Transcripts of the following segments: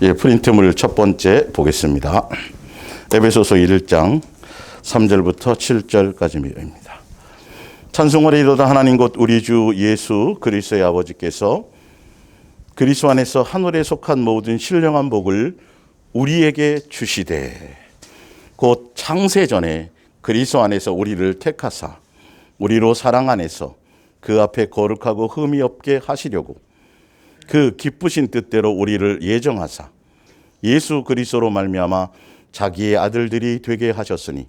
예, 프린트물 첫 번째 보겠습니다. 에베소서 1장 3절부터 7절까지입니다. 찬송하리로다 하나님 곧 우리 주 예수 그리스도의 아버지께서 그리스도 안에서 하늘에 속한 모든 신령한 복을 우리에게 주시되 곧 창세전에 그리스도 안에서 우리를 택하사 우리로 사랑 안에서 그 앞에 거룩하고 흠이 없게 하시려고 그 기쁘신 뜻대로 우리를 예정하사 예수 그리스도로 말미암아 자기의 아들들이 되게 하셨으니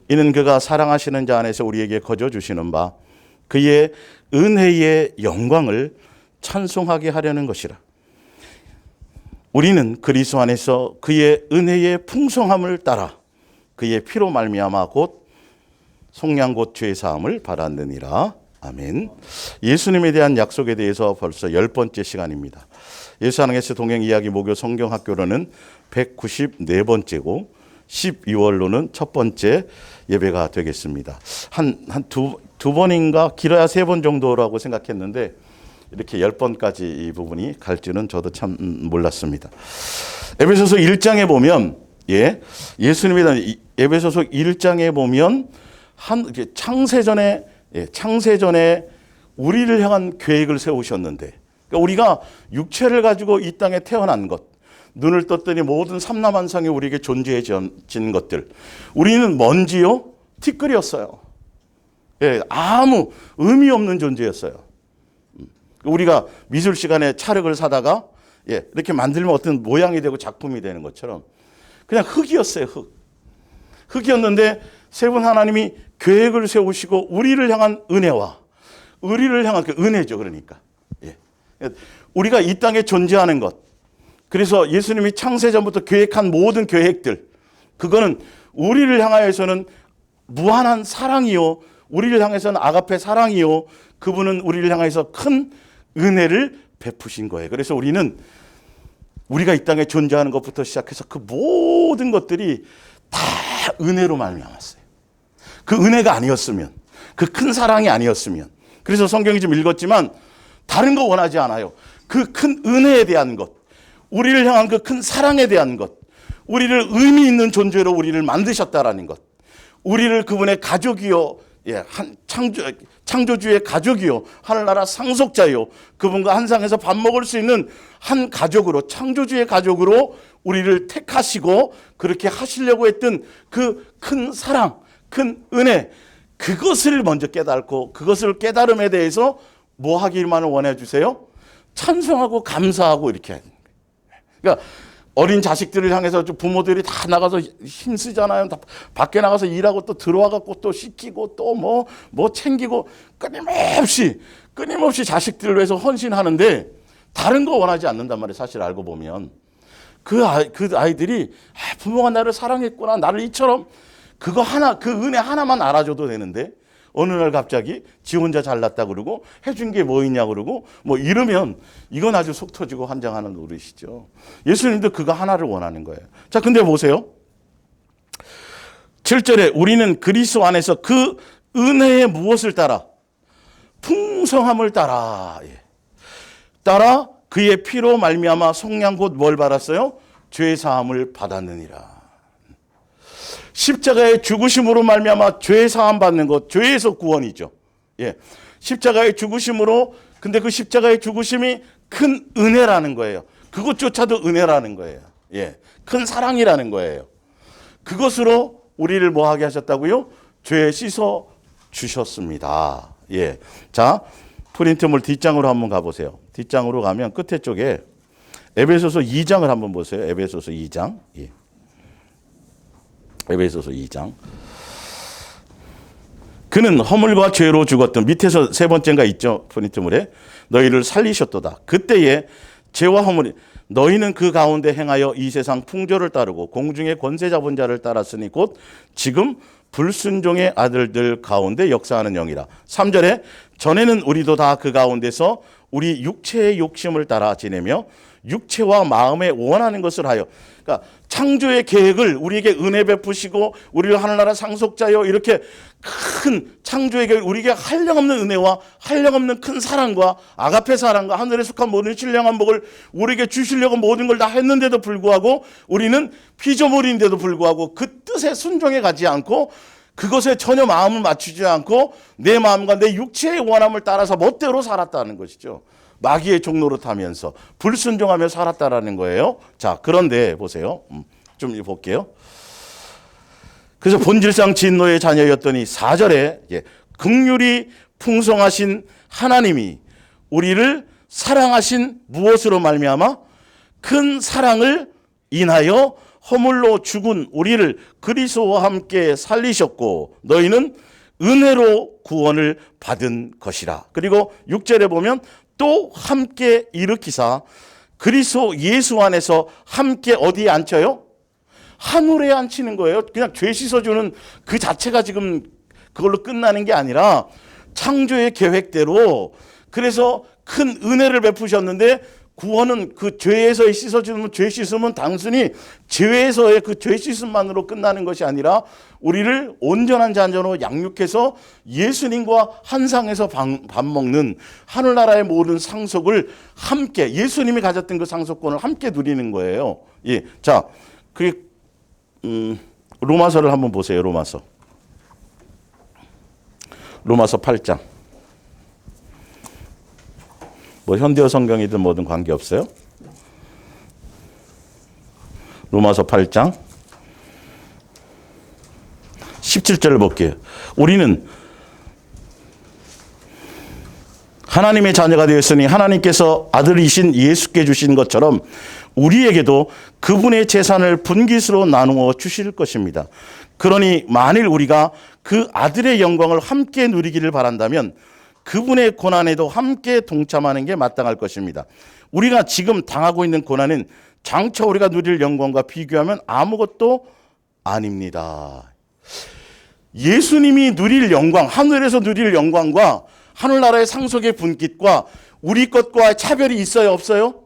이는 그가 사랑하시는 자 안에서 우리에게 거저 주시는 바 그의 은혜의 영광을 찬송하게 하려는 것이라. 우리는 그리스도 안에서 그의 은혜의 풍성함을 따라 그의 피로 말미암아 곧 속량 곧 죄 사함을 받았느니라. 아멘. 예수님에 대한 약속에 대해서 벌써 10번째 시간입니다. 예수 하나님께서 동행 이야기 목요 성경학교로는 194번째고 12월로는 첫 번째 예배가 되겠습니다. 두 번인가 길어야 3번 정도라고 생각했는데 이렇게 10번까지 이 부분이 갈 줄은 저도 참 몰랐습니다. 에베소서 1장에 보면 예수님에 대한 에베소서 1장에 보면 창세전에 우리를 향한 계획을 세우셨는데, 그러니까 우리가 육체를 가지고 이 땅에 태어난 것, 눈을 떴더니 모든 삼라만상에 우리에게 존재해진 것들, 우리는 먼지요 티끌이었어요. 아무 의미 없는 존재였어요. 우리가 미술 시간에 찰흙을 사다가 이렇게 만들면 어떤 모양이 되고 작품이 되는 것처럼 그냥 흙이었어요. 흙이었는데 세 분 하나님이 계획을 세우시고 우리를 향한 은혜와 우리를 향한 그 은혜죠. 그러니까 우리가 이 땅에 존재하는 것, 그래서 예수님이 창세전부터 계획한 모든 계획들, 그거는 우리를 향하여서는 무한한 사랑이요, 우리를 향해서는 아가페 사랑이요, 그분은 우리를 향해서 큰 은혜를 베푸신 거예요. 그래서 우리가 이 땅에 존재하는 것부터 시작해서 그 모든 것들이 다 은혜로 말미암았어요. 그 은혜가 아니었으면, 그 큰 사랑이 아니었으면, 그래서 성경이 좀 읽었지만 다른 거 원하지 않아요. 그 큰 은혜에 대한 것, 우리를 향한 그 큰 사랑에 대한 것, 우리를 의미 있는 존재로 우리를 만드셨다라는 것, 우리를 그분의 가족이요, 창조주의 가족이요, 하늘나라 상속자요, 그분과 한 상에서 밥 먹을 수 있는 한 가족으로, 창조주의 가족으로 우리를 택하시고 그렇게 하시려고 했던 그 큰 사랑, 큰 은혜, 그것을 먼저 깨닫고 그것을 깨달음에 대해서 뭐 하기만을 원해 주세요? 찬송하고 감사하고 이렇게 하는 거예요. 그러니까 어린 자식들을 향해서 부모들이 다 나가서 힘쓰잖아요. 다 밖에 나가서 일하고 또 들어와갖고 또 씻기고 또 뭐 챙기고 끊임없이 자식들을 위해서 헌신하는데 다른 거 원하지 않는단 말이에요. 사실 알고 보면 그 아이들이 부모가 나를 사랑했구나, 나를 이처럼, 그 은혜 하나만 알아줘도 되는데 어느 날 갑자기 지 혼자 잘났다 그러고 해준 게 뭐 있냐 그러고 뭐 이러면 이건 아주 속 터지고 환장하는 노릇이죠. 예수님도 그거 하나를 원하는 거예요. 자, 근데 보세요. 7절에 우리는 그리스도 안에서 그 은혜의 무엇을 따라? 풍성함을 따라. 따라 그의 피로 말미암아 속량 곧 뭘 받았어요? 죄 사함을 받았느니라. 십자가의 죽으심으로 말미암아 죄 사함 받는 것, 죄에서 구원이죠. 십자가의 죽으심으로, 근데 그 십자가의 죽으심이 큰 은혜라는 거예요. 그것조차도 은혜라는 거예요. 큰 사랑이라는 거예요. 그것으로 우리를 뭐 하게 하셨다고요? 죄 씻어 주셨습니다. 자, 프린트물 뒷장으로 한번 가보세요. 뒷장으로 가면 끝에 쪽에 에베소서 2장을 한번 보세요. 에베소서 2장. 에베소서 2장. 그는 허물과 죄로 죽었던, 밑에서 세 번째인가 있죠. 프린트물에 너희를 살리셨도다. 그때에 죄와 허물이 너희는 그 가운데 행하여 이 세상 풍조를 따르고 공중의 권세 잡은 자를 따랐으니 곧 지금 불순종의 아들들 가운데 역사하는 영이라. 3절에 전에는 우리도 다 그 가운데서 우리 육체의 욕심을 따라 지내며 육체와 마음에 원하는 것을 하여, 그러니까 창조의 계획을 우리에게 은혜 베푸시고 우리를 하늘나라 상속자여 이렇게 큰 창조의 계획, 우리에게 한량없는 은혜와 한량없는 큰 사랑과 아가페 사랑과 하늘에 속한 모든 신령한 복을 우리에게 주시려고 모든 걸 다 했는데도 불구하고 우리는 피조물인데도 불구하고 그 뜻에 순종해 가지 않고 그것에 전혀 마음을 맞추지 않고 내 마음과 내 육체의 원함을 따라서 멋대로 살았다는 것이죠. 마귀의 종로로 타면서 불순종하며 살았다라는 거예요. 자, 그런데 보세요. 좀 볼게요. 그래서 본질상 진노의 자녀였더니 4절에 긍휼이 풍성하신 하나님이 우리를 사랑하신 무엇으로 말미암아 큰 사랑을 인하여 허물로 죽은 우리를 그리스도와 함께 살리셨고 너희는 은혜로 구원을 받은 것이라. 그리고 6절에 보면 또 함께 일으키사 그리스도 예수 안에서 함께 어디에 앉혀요? 하늘에 앉히는 거예요. 그냥 죄 씻어주는 그 자체가 지금 그걸로 끝나는 게 아니라 창조의 계획대로, 그래서 큰 은혜를 베푸셨는데 구원은 그 죄에서의 씻어주는, 죄 씻음은 단순히 죄에서의 그 죄 씻음만으로 끝나는 것이 아니라 우리를 온전한 자녀로 양육해서 예수님과 한 상에서 밥 먹는 하늘나라의 모든 상속을 함께, 예수님이 가졌던 그 상속권을 함께 누리는 거예요. 예. 자, 로마서를 한번 보세요. 로마서 8장. 뭐 현대어 성경이든 뭐든 관계없어요. 로마서 8장 17절을 볼게요. 우리는 하나님의 자녀가 되었으니 하나님께서 아들이신 예수께 주신 것처럼 우리에게도 그분의 재산을 분깃으로 나누어 주실 것입니다. 그러니 만일 우리가 그 아들의 영광을 함께 누리기를 바란다면 그분의 고난에도 함께 동참하는 게 마땅할 것입니다. 우리가 지금 당하고 있는 고난은 장차 우리가 누릴 영광과 비교하면 아무것도 아닙니다. 예수님이 누릴 영광, 하늘에서 누릴 영광과 하늘나라의 상속의 분깃과 우리 것과 차별이 있어요, 없어요?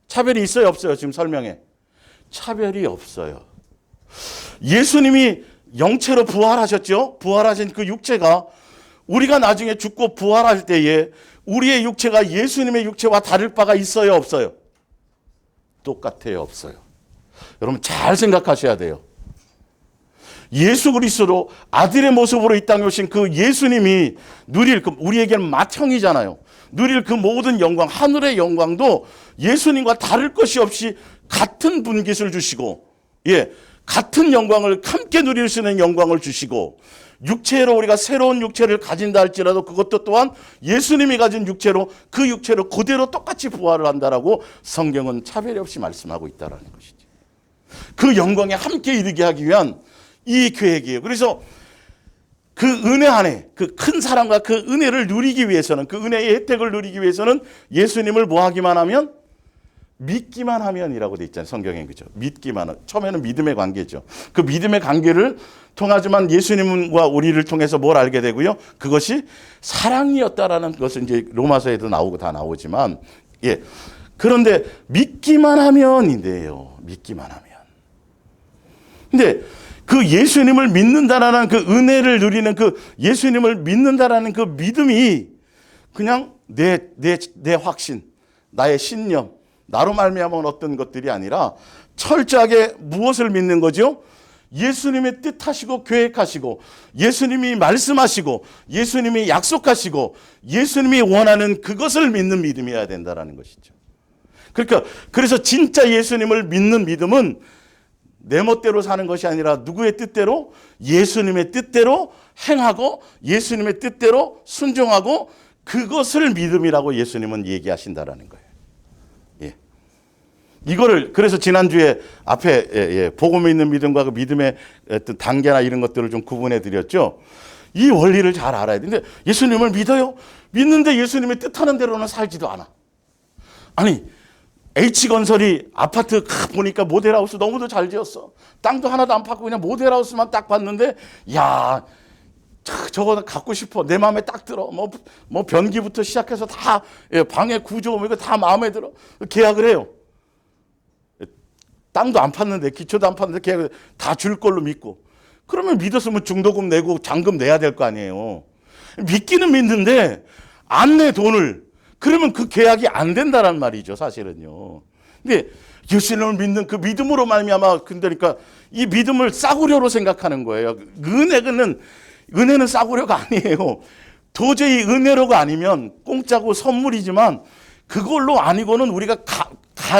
차별이 있어요, 없어요? 지금 설명해. 차별이 없어요. 예수님이 영체로 부활하셨죠? 부활하신 그 육체가 우리가 나중에 죽고 부활할 때에 우리의 육체가 예수님의 육체와 다를 바가 있어요, 없어요? 똑같아요, 없어요? 여러분 잘 생각하셔야 돼요. 예수 그리스도 아들의 모습으로 이 땅에 오신 그 예수님이 누릴, 우리에게는 맏형이잖아요. 누릴 그 모든 영광, 하늘의 영광도 예수님과 다를 것이 없이 같은 분깃을 주시고, 같은 영광을 함께 누릴 수 있는 영광을 주시고, 육체로 우리가 새로운 육체를 가진다 할지라도 그것도 또한 예수님이 가진 육체로, 그 육체로 그대로 똑같이 부활을 한다라고 성경은 차별이 없이 말씀하고 있다라는 것이죠. 그 영광에 함께 이르게 하기 위한 이 계획이에요. 그래서 그 은혜 안에 그 큰 사랑과 그 은혜를 누리기 위해서는, 그 은혜의 혜택을 누리기 위해서는 예수님을 뭐 하기만 하면? 믿기만 하면이라고 돼 있잖아요. 성경에. 그죠? 믿기만 하면. 처음에는 믿음의 관계죠. 그 믿음의 관계를 통하지만 예수님과 우리를 통해서 뭘 알게 되고요? 그것이 사랑이었다라는 것은 이제 로마서에도 나오고 다 나오지만, 그런데 믿기만 하면인데요. 믿기만 하면. 근데 그 예수님을 믿는다라는 그 은혜를 누리는 그 예수님을 믿는다라는 그 믿음이 그냥 내 확신, 나의 신념, 나로 말미암은 어떤 것들이 아니라 철저하게 무엇을 믿는 거죠? 예수님의 뜻하시고 계획하시고 예수님이 말씀하시고 예수님이 약속하시고 예수님이 원하는 그것을 믿는 믿음이어야 된다는 것이죠. 그러니까 그래서 진짜 예수님을 믿는 믿음은 내 멋대로 사는 것이 아니라 누구의 뜻대로? 예수님의 뜻대로 행하고 예수님의 뜻대로 순종하고 그것을 믿음이라고 예수님은 얘기하신다라는 거예요. 이거를 그래서 지난주에 앞에 복음에 있는 믿음과 그 믿음의 어떤 단계나 이런 것들을 좀 구분해 드렸죠. 이 원리를 잘 알아야 돼. 근데 예수님을 믿어요? 믿는데 예수님의 뜻하는 대로는 살지도 않아. 아니 H건설이 아파트 보니까 모델하우스 너무도 잘 지었어. 땅도 하나도 안 파고 그냥 모델하우스만 딱 봤는데 야 저거 갖고 싶어. 내 마음에 딱 들어. 뭐 변기부터 시작해서 다, 방의 구조, 이거 다 마음에 들어. 계약을 해요. 땅도 안 팠는데, 기초도 안 팠는데 계약을 다 줄 걸로 믿고. 그러면 믿었으면 중도금 내고 잔금 내야 될 거 아니에요. 믿기는 믿는데, 안 내 돈을. 그러면 그 계약이 안 된다란 말이죠, 사실은요. 근데 예수님을 믿는 그 믿음으로 말미암아, 그러니까 이 믿음을 싸구려로 생각하는 거예요. 은혜는 싸구려가 아니에요. 도저히 은혜로가 아니면 공짜고 선물이지만 그걸로 아니고는 우리가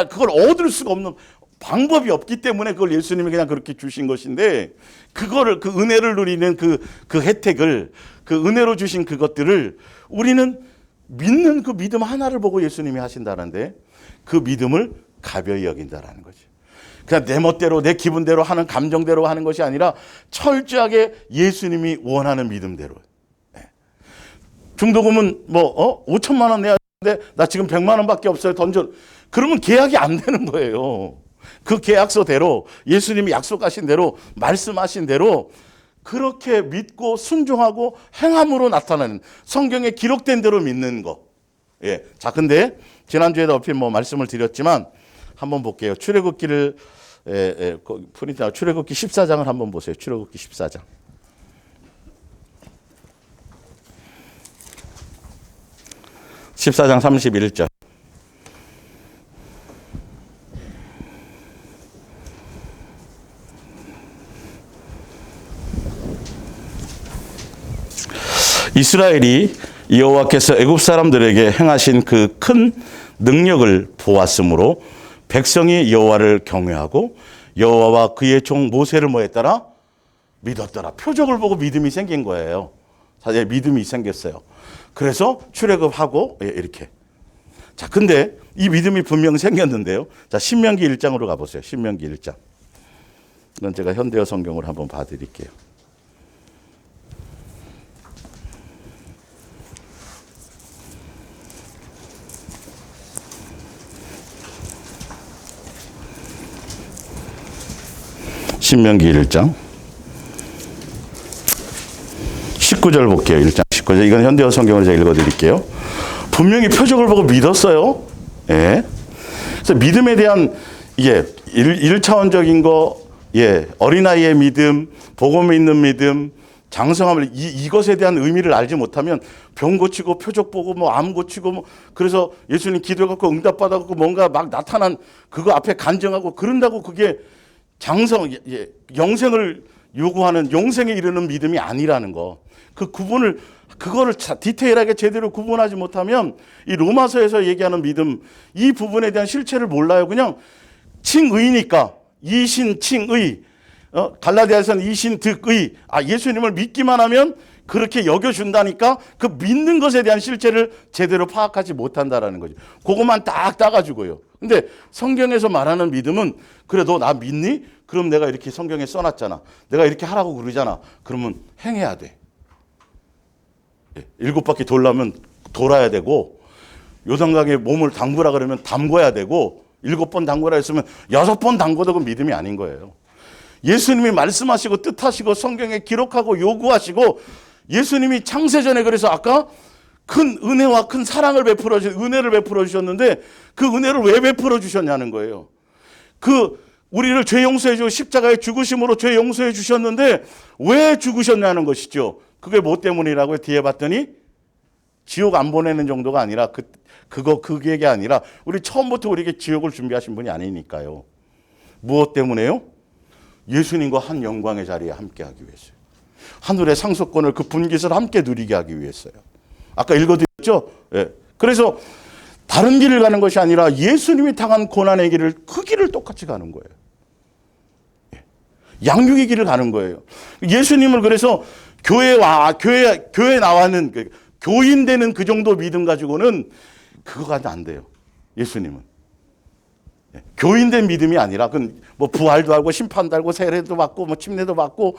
그걸 얻을 수가 없는 방법이 없기 때문에 그걸 예수님이 그냥 그렇게 주신 것인데, 그거를, 그 은혜를 누리는 그 혜택을, 그 은혜로 주신 그것들을 우리는 믿는 그 믿음 하나를 보고 예수님이 하신다는데, 그 믿음을 가벼이 여긴다라는 거죠. 그냥 내 멋대로, 내 기분대로 하는, 감정대로 하는 것이 아니라 철저하게 예수님이 원하는 믿음대로. 중도금은 5천만 원 내야 되는데 나 지금 100만 원밖에 없어요. 던져. 그러면 계약이 안 되는 거예요. 그 계약서대로, 예수님이 약속하신 대로, 말씀하신 대로 그렇게 믿고 순종하고 행함으로 나타나는, 성경에 기록된 대로 믿는 거. 예. 자, 근데 지난주에도 얼핏 말씀을 드렸지만 한번 볼게요. 출애굽기를 프린트 출애굽기 14장을 한번 보세요. 출애굽기 14장. (14장) 31절. 이스라엘이 여호와께서 애굽 사람들에게 행하신 그 큰 능력을 보았으므로 백성이 여호와를 경외하고 여호와와 그의 종 모세를 뭐했더라? 믿었더라. 표적을 보고 믿음이 생긴 거예요. 사실 믿음이 생겼어요. 그래서 출애굽하고 이렇게. 자, 근데 이 믿음이 분명 생겼는데요. 자, 신명기 1장으로 가보세요. 신명기 1장. 이건 제가 현대어 성경으로 한번 봐드릴게요. 신명기 1장 19절 볼게요. 1장 19절. 이건 현대어 성경으로 제가 읽어드릴게요. 분명히 표적을 보고 믿었어요. 예. 그래서 믿음에 대한 이게 1차원적인 거, 어린아이의 믿음, 복음 있는 믿음, 장성함을, 이것에 대한 의미를 알지 못하면 병 고치고 표적 보고 암 고치고 그래서 예수님 기도해갖고 응답받아갖고 뭔가 막 나타난 그거 앞에 간증하고 그런다고 그게 영생을 요구하는, 영생에 이르는 믿음이 아니라는 거. 그거를 디테일하게 제대로 구분하지 못하면 이 로마서에서 얘기하는 믿음, 이 부분에 대한 실체를 몰라요. 그냥 칭의니까, 이신 칭의, 갈라디아서는 이신 득의, 예수님을 믿기만 하면 그렇게 여겨준다니까 그 믿는 것에 대한 실체를 제대로 파악하지 못한다라는 거죠. 그것만 딱 따가지고요. 근데 성경에서 말하는 믿음은, 그래 너 나 믿니? 그럼 내가 이렇게 성경에 써놨잖아. 내가 이렇게 하라고 그러잖아. 그러면 행해야 돼. 7바퀴 돌려면 돌아야 되고, 요단강에 몸을 담그라 그러면 담궈야 되고, 7번 담그라 했으면 6번 담궈도 그 믿음이 아닌 거예요. 예수님이 말씀하시고 뜻하시고 성경에 기록하고 요구하시고, 예수님이 창세전에 그래서 아까 큰 은혜와 큰 사랑을 은혜를 베풀어 주셨는데, 그 은혜를 왜 베풀어 주셨냐는 거예요. 우리를 죄 용서해 주고 십자가의 죽으심으로 죄 용서해 주셨는데 왜 죽으셨냐는 것이죠. 그게 뭐 때문이라고요? 뒤에 봤더니 지옥 안 보내는 정도가 아니라 그게 아니라 우리 처음부터 우리에게 지옥을 준비하신 분이 아니니까요. 무엇 때문에요? 예수님과 한 영광의 자리에 함께하기 위해서요. 하늘의 상속권을, 그 분깃을 함께 누리게 하기 위해서요. 아까 읽어드렸죠? 예. 그래서 다른 길을 가는 것이 아니라 예수님이 당한 고난의 길을, 그 길을 똑같이 가는 거예요. 예. 양육의 길을 가는 거예요. 예수님을 그래서 교회 나와는, 교인 되는 그 정도 믿음 가지고는 그거가 안 돼요. 예수님은. 예. 교인된 믿음이 아니라, 부활도 하고, 심판도 하고, 세례도 받고, 침례도 받고,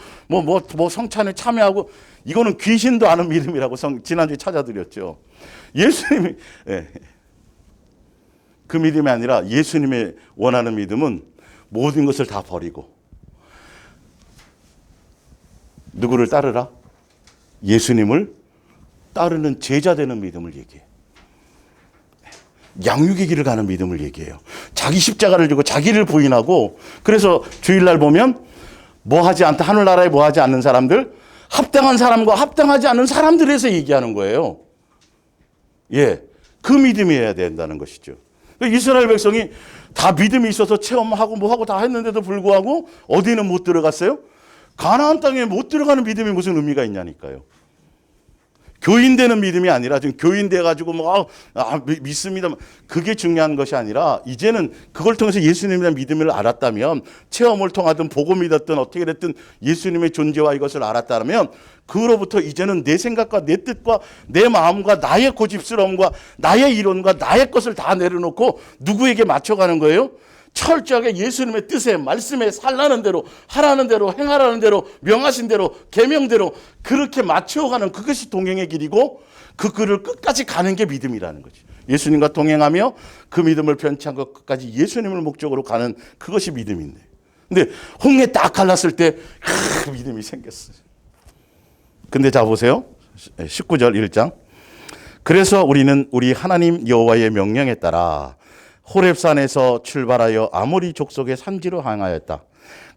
성찬에 참여하고, 이거는 귀신도 아는 믿음이라고 지난주에 찾아드렸죠. 예수님이, 예. 그 믿음이 아니라 예수님의 원하는 믿음은 모든 것을 다 버리고 누구를 따르라? 예수님을 따르는 제자 되는 믿음을 얘기해요. 양육의 길을 가는 믿음을 얘기해요. 자기 십자가를 지고 자기를 부인하고, 그래서 주일날 보면 뭐 하지 않다, 하늘나라에 뭐 하지 않는 사람들, 합당한 사람과 합당하지 않은 사람들에서 얘기하는 거예요. 예, 그 믿음이어야 된다는 것이죠. 이스라엘 백성이 다 믿음이 있어서 체험하고 뭐하고 다 했는데도 불구하고 어디는 못 들어갔어요? 가나안 땅에 못 들어가는 믿음이 무슨 의미가 있냐니까요. 교인되는 믿음이 아니라 지금 교인돼 가지고 믿습니다. 그게 중요한 것이 아니라 이제는 그걸 통해서 예수님에 대한 믿음을 알았다면, 체험을 통하든 보고 믿었든 어떻게 됐든 예수님의 존재와 이것을 알았다면, 그로부터 이제는 내 생각과 내 뜻과 내 마음과 나의 고집스러움과 나의 이론과 나의 것을 다 내려놓고 누구에게 맞춰가는 거예요? 철저하게 예수님의 뜻에, 말씀에 살라는 대로, 하라는 대로, 행하라는 대로, 명하신 대로, 계명대로 그렇게 맞춰가는, 그것이 동행의 길이고, 그 길을 끝까지 가는 게 믿음이라는 거지. 예수님과 동행하며 그 믿음을 변치 않고 끝까지 예수님을 목적으로 가는, 그것이 믿음인데, 근데 홍해 딱 갈랐을 때 믿음이 생겼어요. 근데 자 보세요. 19절 1장. 그래서 우리는 우리 하나님 여호와의 명령에 따라 호렙산에서 출발하여 아모리 족속의 산지로 향하였다.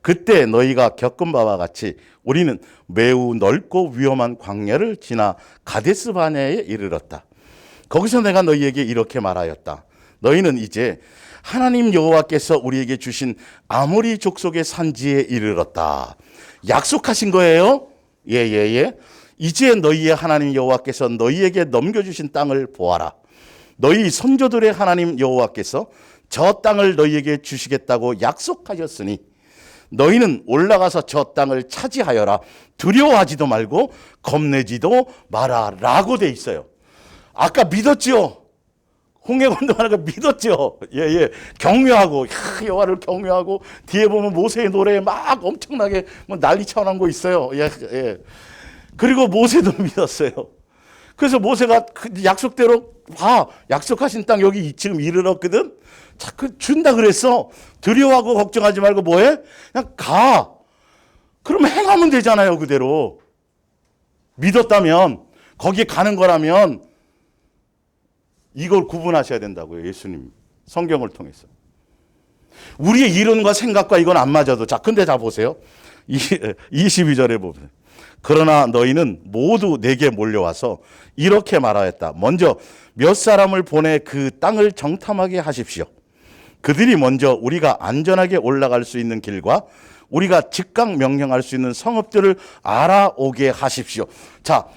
그때 너희가 겪은 바와 같이 우리는 매우 넓고 위험한 광야를 지나 가데스 바네아에 이르렀다. 거기서 내가 너희에게 이렇게 말하였다. 너희는 이제 하나님 여호와께서 우리에게 주신 아모리 족속의 산지에 이르렀다. 약속하신 거예요. 예. 이제 너희의 하나님 여호와께서 너희에게 넘겨주신 땅을 보아라. 너희 선조들의 하나님 여호와께서 저 땅을 너희에게 주시겠다고 약속하셨으니 너희는 올라가서 저 땅을 차지하여라. 두려워하지도 말고 겁내지도 마라 라고 돼 있어요. 아까 믿었죠? 홍해 건너가는 거 믿었죠? 예. 경외하고, 여호와를 경외하고, 뒤에 보면 모세의 노래에 막 엄청나게 난리 쳐난 거 있어요. 예. 그리고 모세도 믿었어요. 그래서 모세가 그 약속대로 약속하신 땅 여기 지금 이르렀거든. 자꾸 준다 그랬어. 두려워하고 걱정하지 말고 뭐해? 그냥 가. 그러면 행하면 되잖아요, 그대로. 믿었다면, 거기에 가는 거라면 이걸 구분하셔야 된다고요, 예수님. 성경을 통해서. 우리의 이론과 생각과 이건 안 맞아도. 자, 근데 자 보세요. 22절에 보면. 그러나 너희는 모두 내게 몰려와서 이렇게 말하였다. 먼저 몇 사람을 보내 그 땅을 정탐하게 하십시오. 그들이 먼저 우리가 안전하게 올라갈 수 있는 길과 우리가 즉각 명령할 수 있는 성읍들을 알아오게 하십시오. 자,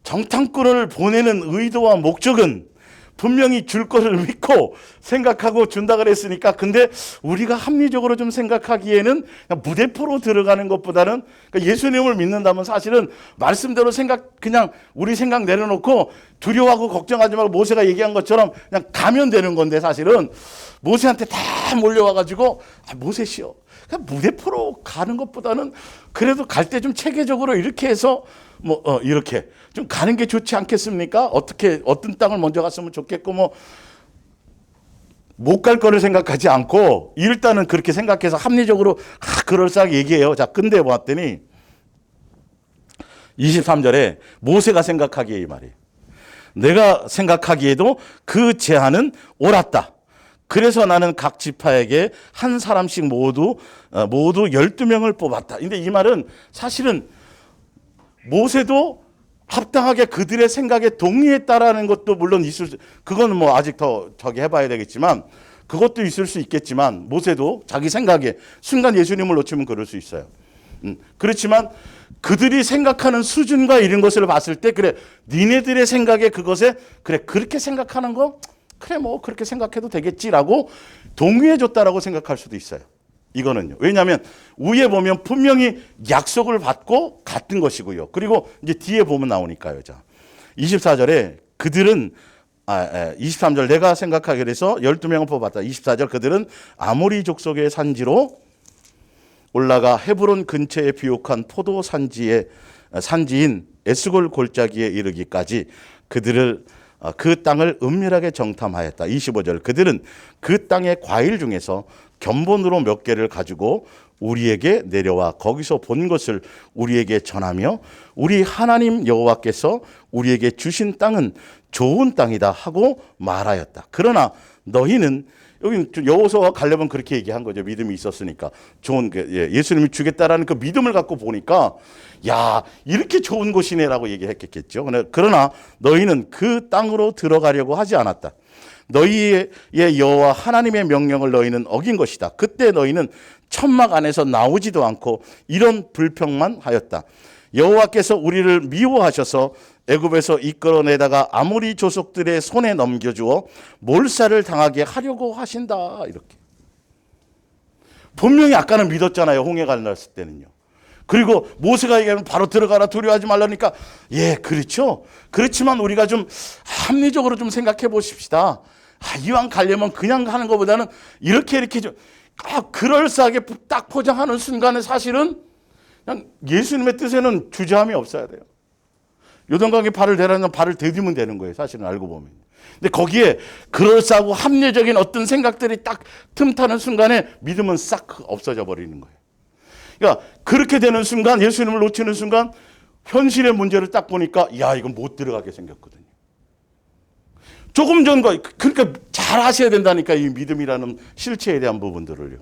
정탐꾼을 보내는 의도와 목적은 분명히 줄 거를 믿고 생각하고 준다 그랬으니까, 근데 우리가 합리적으로 좀 생각하기에는 그냥 무대포로 들어가는 것보다는, 그러니까 예수님을 믿는다면 사실은 말씀대로 그냥 우리 생각 내려놓고 두려워하고 걱정하지 말고 모세가 얘기한 것처럼 그냥 가면 되는 건데, 사실은 모세한테 다 몰려와가지고 모세시여, 그냥 무대포로 가는 것보다는 그래도 갈 때 좀 체계적으로 이렇게 해서 이렇게 좀 가는 게 좋지 않겠습니까? 어떤 땅을 먼저 갔으면 좋겠고, 못 갈 거를 생각하지 않고 일단은 그렇게 생각해서 합리적으로 그럴싸하게 얘기해요. 자, 근데 봤더니 23절에 모세가 생각하기에 이 말이에요. 내가 생각하기에도 그 제한은 옳았다. 그래서 나는 각 지파에게 한 사람씩 모두 12명을 뽑았다. 근데 이 말은 사실은 모세도 합당하게 그들의 생각에 동의했다라는 것도 물론 그거는 아직 더 해봐야 되겠지만, 그것도 있을 수 있겠지만, 모세도 자기 생각에 순간 예수님을 놓치면 그럴 수 있어요. 그렇지만 그들이 생각하는 수준과 이런 것을 봤을 때, 그래, 니네들의 생각에 그것에, 그래, 그렇게 생각하는 거, 그래, 그렇게 생각해도 되겠지라고 동의해줬다라고 생각할 수도 있어요. 이거는요. 왜냐하면 위에 보면 분명히 약속을 받고 갔던 것이고요. 그리고 이제 뒤에 보면 나오니까요. 자, 24절에 그들은 23절 내가 생각하기로 해서 12명을 뽑았다. 24절 그들은 아모리 족속의 산지로 올라가 헤브론 근처에 비옥한 포도 산지인 에스골 골짜기에 이르기까지 그들을 그 땅을 은밀하게 정탐하였다. 25절 그들은 그 땅의 과일 중에서 견본으로 몇 개를 가지고 우리에게 내려와 거기서 본 것을 우리에게 전하며 우리 하나님 여호와께서 우리에게 주신 땅은 좋은 땅이다 하고 말하였다. 그러나 너희는, 여기 여호수아와 갈렙은 그렇게 얘기한 거죠. 믿음이 있었으니까. 좋은, 예수님이 주겠다라는 그 믿음을 갖고 보니까, 야, 이렇게 좋은 곳이네라고 얘기했겠죠. 그러나 너희는 그 땅으로 들어가려고 하지 않았다. 너희의 여호와 하나님의 명령을 너희는 어긴 것이다. 그때 너희는 천막 안에서 나오지도 않고 이런 불평만 하였다. 여호와께서 우리를 미워하셔서 애굽에서 이끌어내다가 아모리 조속들의 손에 넘겨주어 몰살을 당하게 하려고 하신다. 이렇게. 분명히 아까는 믿었잖아요. 홍해 갈랐을 때는요. 그리고 모세가 얘기하면 바로 들어가라, 두려워하지 말라니까, 예, 그렇죠. 그렇지만 우리가 좀 합리적으로 좀 생각해 보십시다. 이왕 가려면 그냥 하는 것보다는 이렇게 좀 그럴싸하게 딱 포장하는 순간에 사실은 그냥 예수님의 뜻에는 주저함이 없어야 돼요. 요단강에 발을 대라면 발을 디디면 되는 거예요. 사실은 알고 보면. 근데 거기에 그럴싸하고 합리적인 어떤 생각들이 딱 틈타는 순간에 믿음은 싹 없어져 버리는 거예요. 그러니까 그렇게 되는 순간, 예수님을 놓치는 순간 현실의 문제를 딱 보니까, 야, 이건 못 들어가게 생겼거든요. 조금 전과, 그러니까 잘 하셔야 된다니까, 이 믿음이라는 실체에 대한 부분들을요.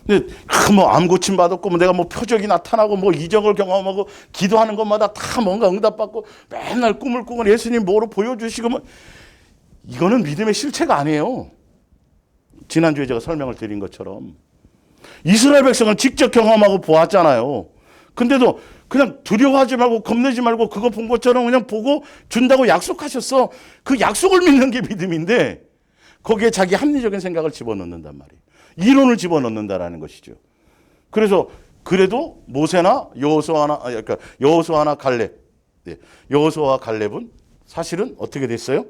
근데 뭐 암 고침 받았고, 뭐 내가 뭐 표적이 나타나고, 뭐 이적을 경험하고, 기도하는 것마다 다 뭔가 응답받고, 맨날 꿈을 꾸고 예수님 뭐로 보여주시고, 뭐 이거는 믿음의 실체가 아니에요. 지난주에 제가 설명을 드린 것처럼 이스라엘 백성은 직접 경험하고 보았잖아요. 근데도 그냥 두려워하지 말고 겁내지 말고 그거 본 것처럼 그냥 보고 준다고 약속하셨어. 그 약속을 믿는 게 믿음인데 거기에 자기 합리적인 생각을 집어넣는단 말이에요. 이론을 집어넣는다라는 것이죠. 그래서 그래도 모세나 여호수아나 갈렙, 여호수아와 갈렙은 사실은 어떻게 됐어요?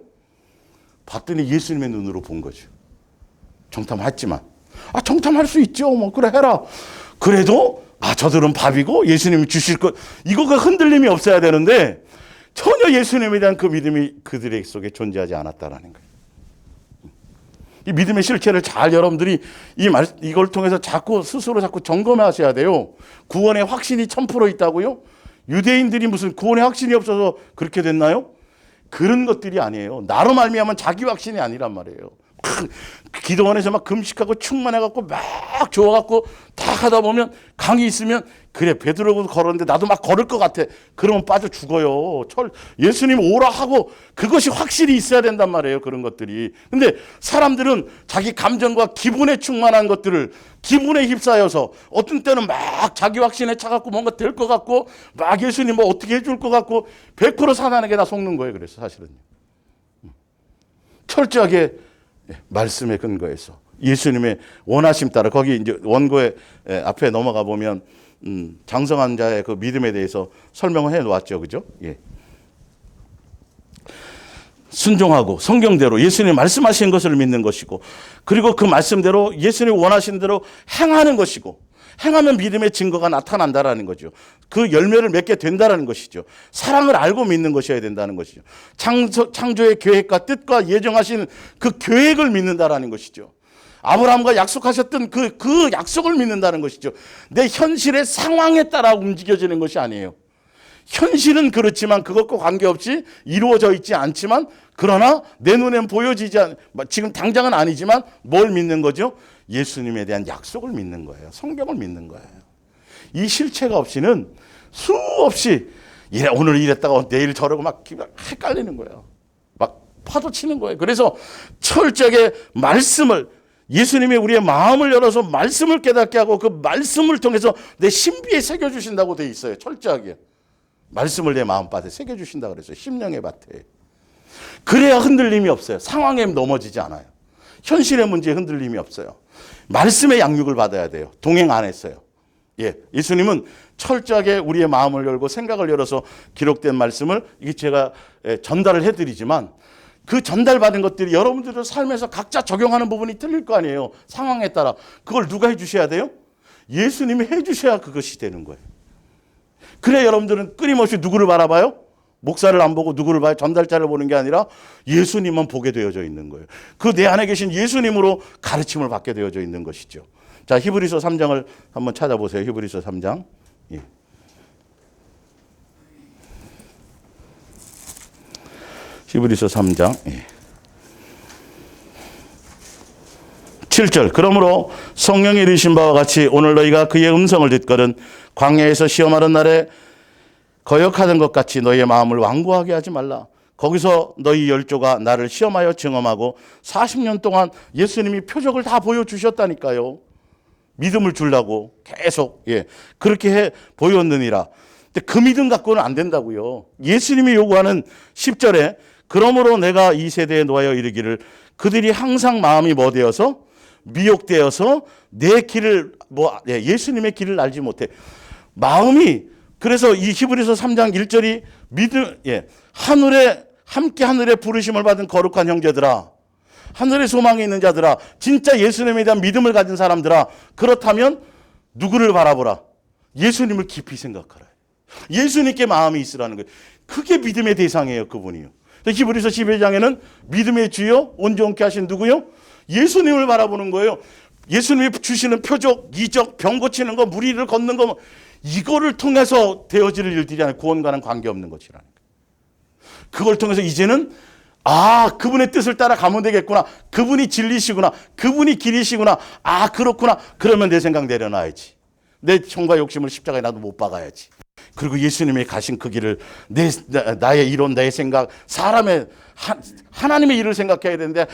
봤더니 예수님의 눈으로 본 거죠. 정탐했지만, 정탐할 수 있죠. 뭐 그래 해라. 그래도 저들은 밥이고 예수님이 주실 것, 이거가 흔들림이 없어야 되는데 전혀 예수님에 대한 그 믿음이 그들의 속에 존재하지 않았다라는 거예요. 이 믿음의 실체를 잘 여러분들이 이걸 통해서 스스로 자꾸 점검하셔야 돼요. 구원의 확신이 1000% 있다고요? 유대인들이 무슨 구원의 확신이 없어서 그렇게 됐나요? 그런 것들이 아니에요. 나로 말미암은 자기 확신이 아니란 말이에요. 기도원에서 막 금식하고 충만해갖고 막 좋아갖고 다 하다 보면 강이 있으면, 그래 베드로도 걸었는데 나도 막 걸을 것 같아. 그러면 빠져 죽어요. 예수님 오라 하고 그것이 확실히 있어야 된단 말이에요. 그런 것들이. 근데 사람들은 자기 감정과 기분에 충만한 것들을 기분에 휩싸여서 어떤 때는 막 자기 확신에 차갖고 뭔가 될 것 같고 막 예수님 뭐 어떻게 해줄 것 같고 100% 사단에게 다 속는 거예요. 그래서 사실은 철저하게 말씀에 근거해서 예수님의 원하심 따라, 거기 이제 원고의 앞에 넘어가 보면 장성한 자의 그 믿음에 대해서 설명을 해 놓았죠. 그죠? 예. 순종하고 성경대로 예수님 말씀하신 것을 믿는 것이고, 그리고 그 말씀대로 예수님 원하신 대로 행하는 것이고, 행하면 믿음의 증거가 나타난다라는 거죠. 그 열매를 맺게 된다라는 것이죠. 사랑을 알고 믿는 것이어야 된다는 것이죠. 창조의 계획과 뜻과 예정하신 그 계획을 믿는다라는 것이죠. 아브라함과 약속하셨던 그 약속을 믿는다는 것이죠. 내 현실의 상황에 따라 움직여지는 것이 아니에요. 현실은 그렇지만 그것과 관계없이 이루어져 있지 않지만, 그러나 내 눈엔 보여지지 지금 당장은 아니지만 뭘 믿는 거죠? 예수님에 대한 약속을 믿는 거예요. 성경을 믿는 거예요. 이 실체가 없이는 수없이 오늘 이랬다가 내일 저러고 막 헷갈리는 거예요. 막 파도 치는 거예요. 그래서 철저하게 말씀을, 예수님이 우리의 마음을 열어서 말씀을 깨닫게 하고 그 말씀을 통해서 내 신비에 새겨주신다고 돼 있어요. 철저하게. 말씀을 내 마음밭에 새겨주신다 그랬어요. 심령의 밭에. 그래야 흔들림이 없어요. 상황에 넘어지지 않아요. 현실의 문제에 흔들림이 없어요. 말씀의 양육을 받아야 돼요. 동행 안 했어요. 예수님은 철저하게 우리의 마음을 열고 생각을 열어서 기록된 말씀을 이게 제가 전달을 해드리지만, 그 전달받은 것들이 여러분들의 삶에서 각자 적용하는 부분이 틀릴 거 아니에요. 상황에 따라. 그걸 누가 해주셔야 돼요? 예수님이 해주셔야 그것이 되는 거예요. 그래 여러분들은 끊임없이 누구를 바라봐요? 목사를 안 보고 누구를 봐요? 전달자를 보는 게 아니라 예수님만 보게 되어져 있는 거예요. 그 내 안에 계신 예수님으로 가르침을 받게 되어져 있는 것이죠. 자, 히브리서 3장을 한번 찾아보세요. 히브리서 3장. 예. 히브리서 3장. 예. 7절. 그러므로 성령이 이르신 바와 같이 오늘 너희가 그의 음성을 듣거든 광야에서 시험하는 날에 거역하던 것 같이 너희의 마음을 완고하게 하지 말라. 거기서 너희 열조가 나를 시험하여 증험하고 40년 동안 예수님이 표적을 다 보여주셨다니까요. 믿음을 주려고 계속 그렇게 해 보였느니라. 근데 그 믿음 갖고는 안 된다고요. 예수님이 요구하는 10절에 그러므로 내가 이 세대에 놓아여 이르기를 그들이 항상 마음이 뭐되어서 미혹되어서 내 길을 예수님의 길을 알지 못해. 마음이 그래서 이 히브리서 3장 1절이 믿음 함께 하늘의 부르심을 받은 거룩한 형제들아, 하늘의 소망이 있는 자들아, 진짜 예수님에 대한 믿음을 가진 사람들아, 그렇다면 누구를 바라보라? 예수님을 깊이 생각하라. 예수님께 마음이 있으라는 거예요. 그게 믿음의 대상이에요, 그분이요. 히브리서 11장에는 믿음의 주요 온전케 하신 누구요? 예수님을 바라보는 거예요. 예수님이 주시는 표적, 이적, 병 고치는 거, 무리를 걷는 거, 이거를 통해서 되어질 일들이 아니라 구원과는 관계없는 것이라는 거예요. 그걸 통해서 이제는 그분의 뜻을 따라가면 되겠구나. 그분이 진리시구나. 그분이 길이시구나. 그렇구나. 그러면 내 생각 내려놔야지. 내 정과 욕심을 십자가에 나도 못 박아야지. 그리고 예수님이 가신 그 길을 나의 이론, 내 생각, 하나님의 일을 생각해야 되는데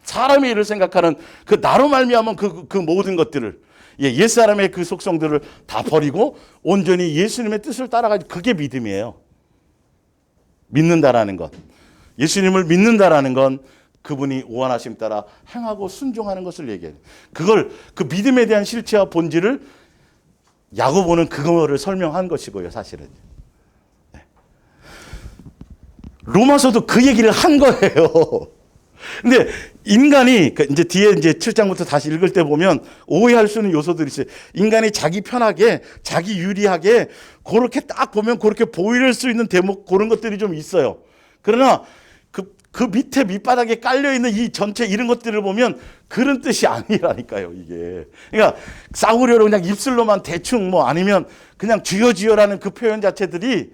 사람의 일을 생각하는 그 나로 말미암은 그 모든 것들을 옛사람의 그 속성들을 다 버리고 온전히 예수님의 뜻을 따라가지. 그게 믿음이에요. 믿는다라는 것. 예수님을 믿는다라는 건 그분이 원하심 따라 행하고 순종하는 것을 얘기해요. 그 믿음에 대한 실체와 본질을 야고보는 그거를 설명한 것이고요, 사실은. 로마서도 그 얘기를 한 거예요. 근데 인간이 이제 뒤에 이제 7장부터 다시 읽을 때 보면 오해할 수 있는 요소들이 있어요. 인간이 자기 편하게, 자기 유리하게 그렇게 딱 보면 그렇게 보일 수 있는 대목 그런 것들이 좀 있어요. 그러나 그 밑에 밑바닥에 깔려있는 이 전체 이런 것들을 보면 그런 뜻이 아니라니까요, 이게. 그러니까 싸우려고 그냥 입술로만 대충 아니면 그냥 주여주여라는 그 표현 자체들이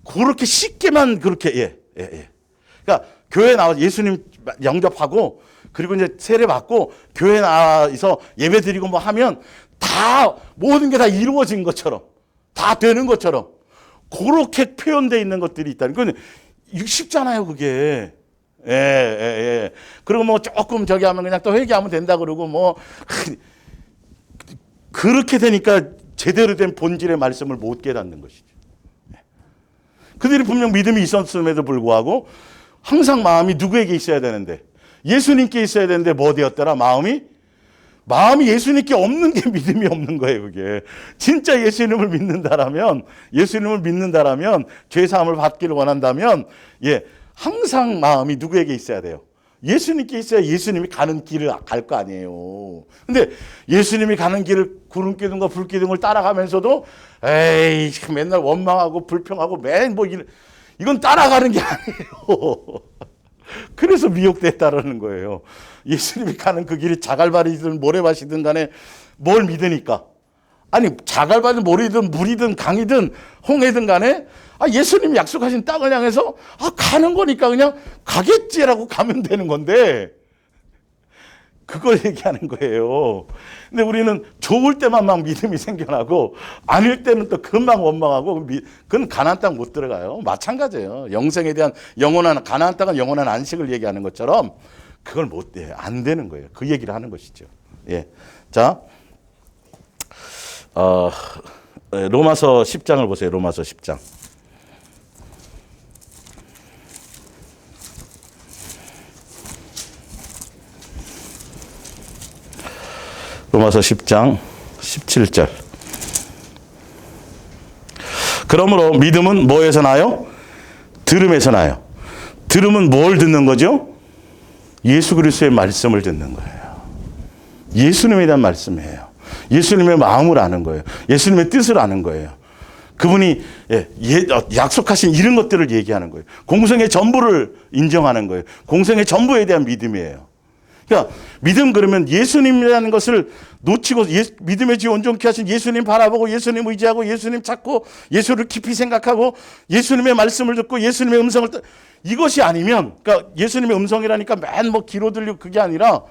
그렇게 쉽게만 그렇게, 그러니까 교회 나와서 예수님 영접하고 그리고 이제 세례 받고 교회 나와서 예배 드리고 하면 다 모든 게 다 이루어진 것처럼 다 되는 것처럼 그렇게 표현되어 있는 것들이 있다는 건 쉽잖아요, 그게. 그리고 조금 저기 하면 그냥 또 회개하면 된다 그러고 그렇게 되니까 제대로 된 본질의 말씀을 못 깨닫는 것이죠. 그들이 분명 믿음이 있었음에도 불구하고 항상 마음이 누구에게 있어야 되는데 예수님께 있어야 되는데 뭐 되었더라? 마음이 예수님께 없는 게 믿음이 없는 거예요, 그게. 진짜 예수님을 믿는다라면 죄 사함을 받기를 원한다면 항상 마음이 누구에게 있어야 돼요? 예수님께 있어야 예수님이 가는 길을 갈 거 아니에요. 근데 예수님이 가는 길을 구름기둥과 불기둥을 따라가면서도 맨날 원망하고 불평하고 이건 따라가는 게 아니에요. 그래서 미혹됐다라는 거예요. 예수님이 가는 그 길이 자갈밭이든 모래밭이든 간에 뭘 믿으니까. 아니 자갈밭이든 모래든 물이든 강이든 홍해든 간에 예수님이 약속하신 땅을 향해서 가는 거니까 그냥 가겠지라고 가면 되는 건데 그걸 얘기하는 거예요. 근데 우리는 좋을 때만 막 믿음이 생겨나고 아닐 때는 또 금방 원망하고 그건 가나안 땅 못 들어가요. 마찬가지예요. 영생에 대한 영원한 가나안 땅은 영원한 안식을 얘기하는 것처럼 그걸 못 돼. 안 되는 거예요. 그 얘기를 하는 것이죠. 자, 로마서 10장을 보세요. 로마서 10장. 로마서 10장 17절. 그러므로 믿음은 뭐에서 나요? 들음에서 나요. 들음은 뭘 듣는 거죠? 예수 그리스도의 말씀을 듣는 거예요. 예수님에 대한 말씀이에요. 예수님의 마음을 아는 거예요. 예수님의 뜻을 아는 거예요. 그분이 약속하신 이런 것들을 얘기하는 거예요. 공생의 전부를 인정하는 거예요. 공생의 전부에 대한 믿음이에요. 그러니까 믿음 그러면 예수님이라는 것을 놓치고 믿음의 지 온전케 하신 예수님 바라보고 예수님 의지하고 예수님 찾고 예수를 깊이 생각하고 예수님의 말씀을 듣고 예수님의 음성을 이것이 아니면 그러니까 예수님의 음성이라니까 맨 뭐 귀로 들리고 그게 아니라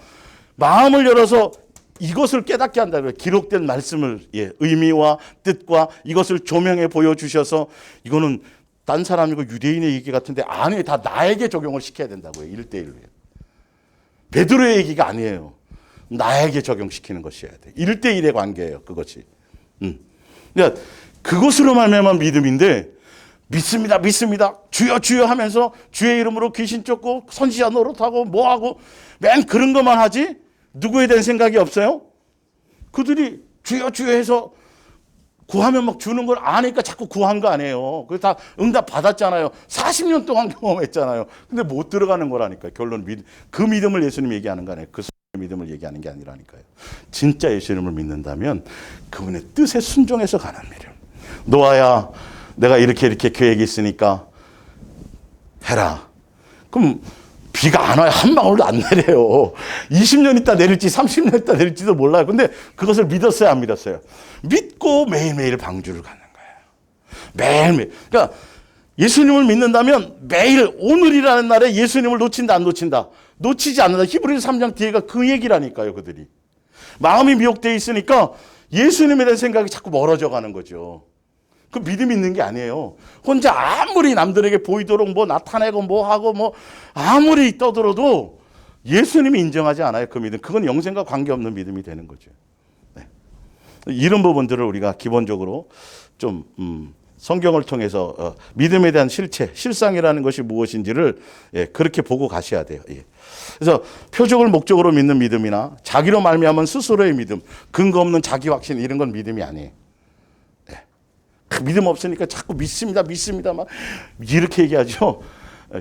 마음을 열어서 이것을 깨닫게 한다고요. 기록된 말씀을 의미와 뜻과 이것을 조명해 보여주셔서 이거는 딴 사람이고 유대인의 얘기 같은데 아니 다 나에게 적용을 시켜야 된다고요. 1대1로. 베드로의 얘기가 아니에요. 나에게 적용시키는 것이어야 돼. 1대1의 관계예요. 그것이. 그러니까 그것으로 말미암아 믿음인데 믿습니다. 믿습니다. 주여 주여 하면서 주의 이름으로 귀신 쫓고 선지자 노릇하고 뭐하고 맨 그런 것만 하지 누구에 대한 생각이 없어요? 그들이 주여 주여 해서 구하면 막 주는 걸 아니까 자꾸 구한 거 아니에요. 그래서 다 응답 받았잖아요. 40년 동안 경험했잖아요. 근데 못 들어가는 거라니까요. 결론 그 믿음을 예수님이 얘기하는 거 아니에요. 그 믿음을 얘기하는 게 아니라니까요. 진짜 예수님을 믿는다면 그분의 뜻에 순종해서 가는 믿음. 노아야 내가 이렇게 계획이 있으니까 해라. 그럼 비가 안 와요. 한 방울도 안 내려요. 20년 있다 내릴지 30년 있다 내릴지도 몰라요. 근데 그것을 믿었어요, 안 믿었어요? 믿고 매일매일 방주를 가는 거예요. 매일매일. 그러니까 예수님을 믿는다면 매일 오늘이라는 날에 예수님을 놓친다, 안 놓친다? 놓치지 않는다. 히브리서 3장 뒤에가 그 얘기라니까요, 그들이. 마음이 미혹되어 있으니까 예수님에 대한 생각이 자꾸 멀어져 가는 거죠. 그 믿음이 있는 게 아니에요. 혼자 아무리 남들에게 보이도록 뭐 나타내고 뭐 하고 뭐 아무리 떠들어도 예수님이 인정하지 않아요. 그 믿음. 그건 영생과 관계없는 믿음이 되는 거죠. 네. 이런 부분들을 우리가 기본적으로 좀 성경을 통해서 믿음에 대한 실체, 실상이라는 것이 무엇인지를 그렇게 보고 가셔야 돼요. 그래서 표적을 목적으로 믿는 믿음이나 자기로 말미암은 스스로의 믿음, 근거 없는 자기 확신 이런 건 믿음이 아니에요. 믿음 없으니까 자꾸 믿습니다, 믿습니다. 막 이렇게 얘기하죠.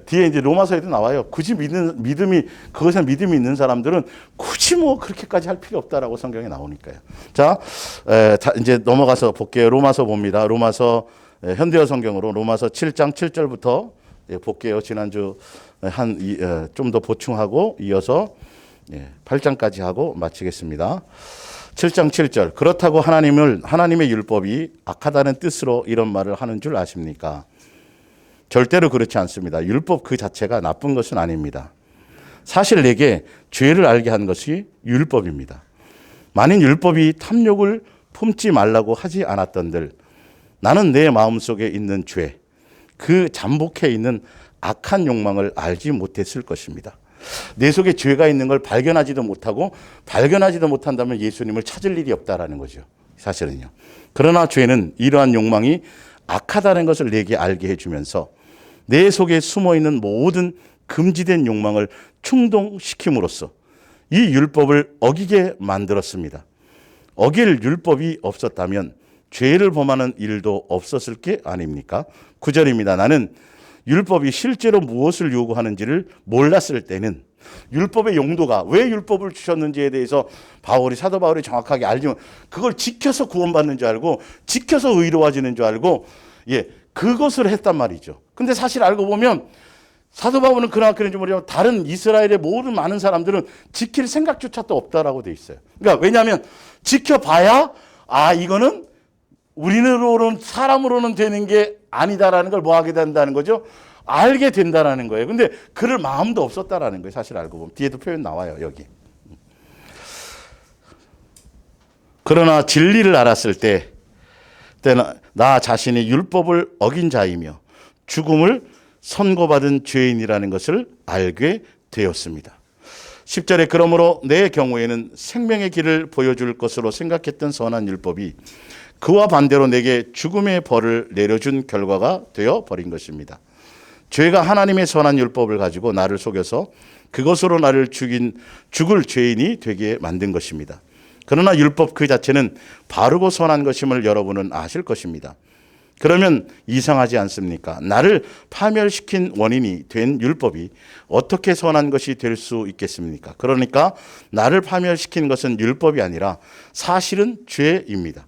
뒤에 이제 로마서에도 나와요. 굳이 믿음이, 그것에 믿음이 있는 사람들은 굳이 뭐 그렇게까지 할 필요 없다라고 성경에 나오니까요. 자, 이제 넘어가서 볼게요. 로마서 봅니다. 로마서, 현대어 성경으로 로마서 7장 7절부터 볼게요. 지난주 좀 더 보충하고 이어서 8장까지 하고 마치겠습니다. 7장 7절. 그렇다고 하나님의 율법이 악하다는 뜻으로 이런 말을 하는 줄 아십니까? 절대로 그렇지 않습니다. 율법 그 자체가 나쁜 것은 아닙니다. 사실 내게 죄를 알게 한 것이 율법입니다. 만일 율법이 탐욕을 품지 말라고 하지 않았던들 나는 내 마음속에 있는 죄, 그 잠복해 있는 악한 욕망을 알지 못했을 것입니다. 내 속에 죄가 있는 걸 발견하지도 못하고 발견하지도 못한다면 예수님을 찾을 일이 없다라는 거죠. 사실은요. 그러나 죄는 이러한 욕망이 악하다는 것을 내게 알게 해주면서 내 속에 숨어있는 모든 금지된 욕망을 충동시킴으로써 이 율법을 어기게 만들었습니다. 어길 율법이 없었다면 죄를 범하는 일도 없었을 게 아닙니까? 9절입니다. 나는 율법이 실제로 무엇을 요구하는지를 몰랐을 때는 율법의 용도가 왜 율법을 주셨는지에 대해서 사도 바울이 정확하게 알지만 그걸 지켜서 구원받는 줄 알고 지켜서 의로워지는 줄 알고 그것을 했단 말이죠. 근데 사실 알고 보면 사도 바울은 그러나 그런지 모르지만 다른 이스라엘의 모든 많은 사람들은 지킬 생각조차 또 없다라고 돼 있어요. 그러니까 왜냐하면 지켜봐야 이거는 우리로는 사람으로는 되는 게 아니다라는 걸 뭐 하게 된다는 거죠? 알게 된다라는 거예요. 근데 그럴 마음도 없었다라는 거예요. 사실 알고 보면. 뒤에도 표현 나와요. 여기. 그러나 진리를 알았을 때 나 자신이 율법을 어긴 자이며 죽음을 선고받은 죄인이라는 것을 알게 되었습니다. 10절에 그러므로 내 경우에는 생명의 길을 보여줄 것으로 생각했던 선한 율법이 그와 반대로 내게 죽음의 벌을 내려준 결과가 되어 버린 것입니다. 죄가 하나님의 선한 율법을 가지고 나를 속여서 그것으로 나를 죽을 죄인이 되게 만든 것입니다. 그러나 율법 그 자체는 바르고 선한 것임을 여러분은 아실 것입니다. 그러면 이상하지 않습니까? 나를 파멸시킨 원인이 된 율법이 어떻게 선한 것이 될 수 있겠습니까? 그러니까 나를 파멸시킨 것은 율법이 아니라 사실은 죄입니다.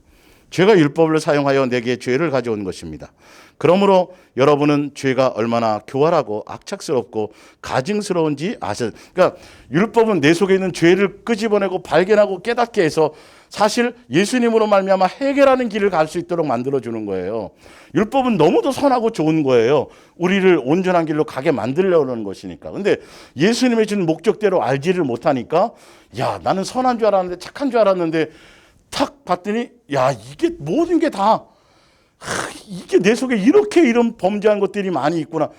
죄가 율법을 사용하여 내게 죄를 가져온 것입니다. 그러므로 여러분은 죄가 얼마나 교활하고 악착스럽고 가증스러운지 그러니까 율법은 내 속에 있는 죄를 끄집어내고 발견하고 깨닫게 해서 사실 예수님으로 말미암아 해결하는 길을 갈 수 있도록 만들어주는 거예요. 율법은 너무도 선하고 좋은 거예요. 우리를 온전한 길로 가게 만들려는 것이니까. 근데 예수님의 준 목적대로 알지를 못하니까 야, 나는 선한 줄 알았는데 착한 줄 알았는데 탁 봤더니 야, 이게 모든 게 다 이게 내 속에 이런 범죄한 것들이 많이 있구나.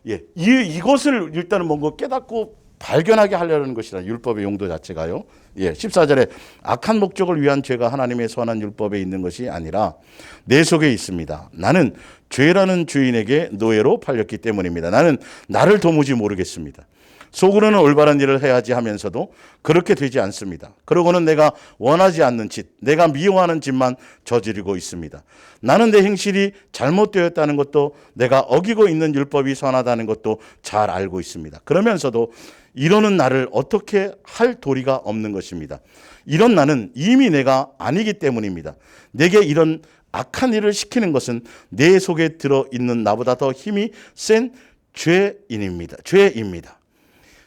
예, 이것을 일단은 뭔가 깨닫고 발견하게 하려는 것이라 율법의 용도 자체가요. 예, 14절에 악한 목적을 위한 죄가 하나님의 선한 율법에 있는 것이 아니라 내 속에 있습니다. 나는 죄라는 주인에게 노예로 팔렸기 때문입니다. 나는 나를 도무지 모르겠습니다. 속으로는 올바른 일을 해야지 하면서도 그렇게 되지 않습니다. 그러고는 내가 원하지 않는 짓, 내가 미워하는 짓만 저지르고 있습니다. 나는 내 행실이 잘못되었다는 것도 내가 어기고 있는 율법이 선하다는 것도 잘 알고 있습니다. 그러면서도 이러는 나를 어떻게 할 도리가 없는 것입니다. 이런 나는 이미 내가 아니기 때문입니다. 내게 이런 악한 일을 시키는 것은 내 속에 들어있는 나보다 더 힘이 센 죄입니다.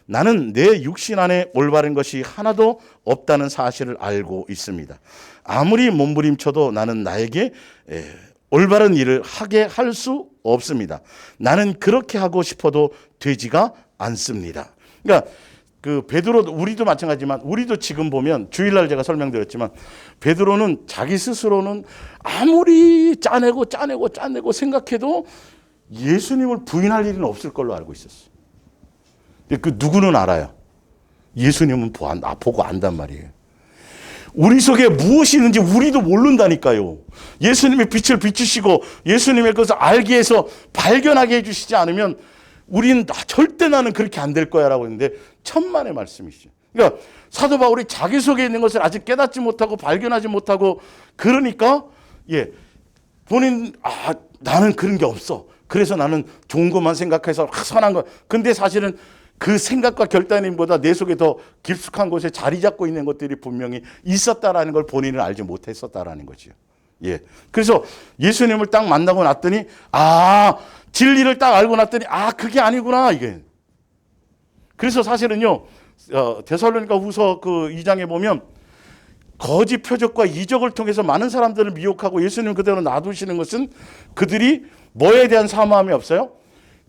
나는 내 육신 안에 올바른 것이 하나도 없다는 사실을 알고 있습니다. 아무리 몸부림쳐도 나는 나에게 올바른 일을 하게 할 수 없습니다. 나는 그렇게 하고 싶어도 되지가 않습니다. 그러니까 그 베드로, 우리도 마찬가지지만 우리도 지금 보면 주일날 제가 설명드렸지만 베드로는 자기 스스로는 아무리 짜내고 생각해도 예수님을 부인할 일은 없을 걸로 알고 있었어요. 그 누구는 알아요. 예수님은 보고 안단 말이에요. 우리 속에 무엇이 있는지 우리도 모른다니까요. 예수님의 빛을 비추시고 예수님의 것을 알게 해서 발견하게 해주시지 않으면 우리는 절대 나는 그렇게 안 될 거야 라고 했는데 천만의 말씀이시죠. 그러니까 사도 바울이 자기 속에 있는 것을 아직 깨닫지 못하고 발견하지 못하고 그러니까 본인 나는 그런 게 없어. 그래서 나는 좋은 것만 생각해서 선한 거. 근데 사실은 그 생각과 결단보다 내 속에 더 깊숙한 곳에 자리 잡고 있는 것들이 분명히 있었다라는 걸 본인은 알지 못했었다라는 거죠. 예. 그래서 예수님을 딱 만나고 났더니 진리를 딱 알고 났더니 그게 아니구나 이게. 그래서 사실은요 데살로니가 후서 그 2장에 보면 거짓 표적과 이적을 통해서 많은 사람들을 미혹하고 예수님 그대로 놔두시는 것은 그들이 뭐에 대한 사모함이 없어요?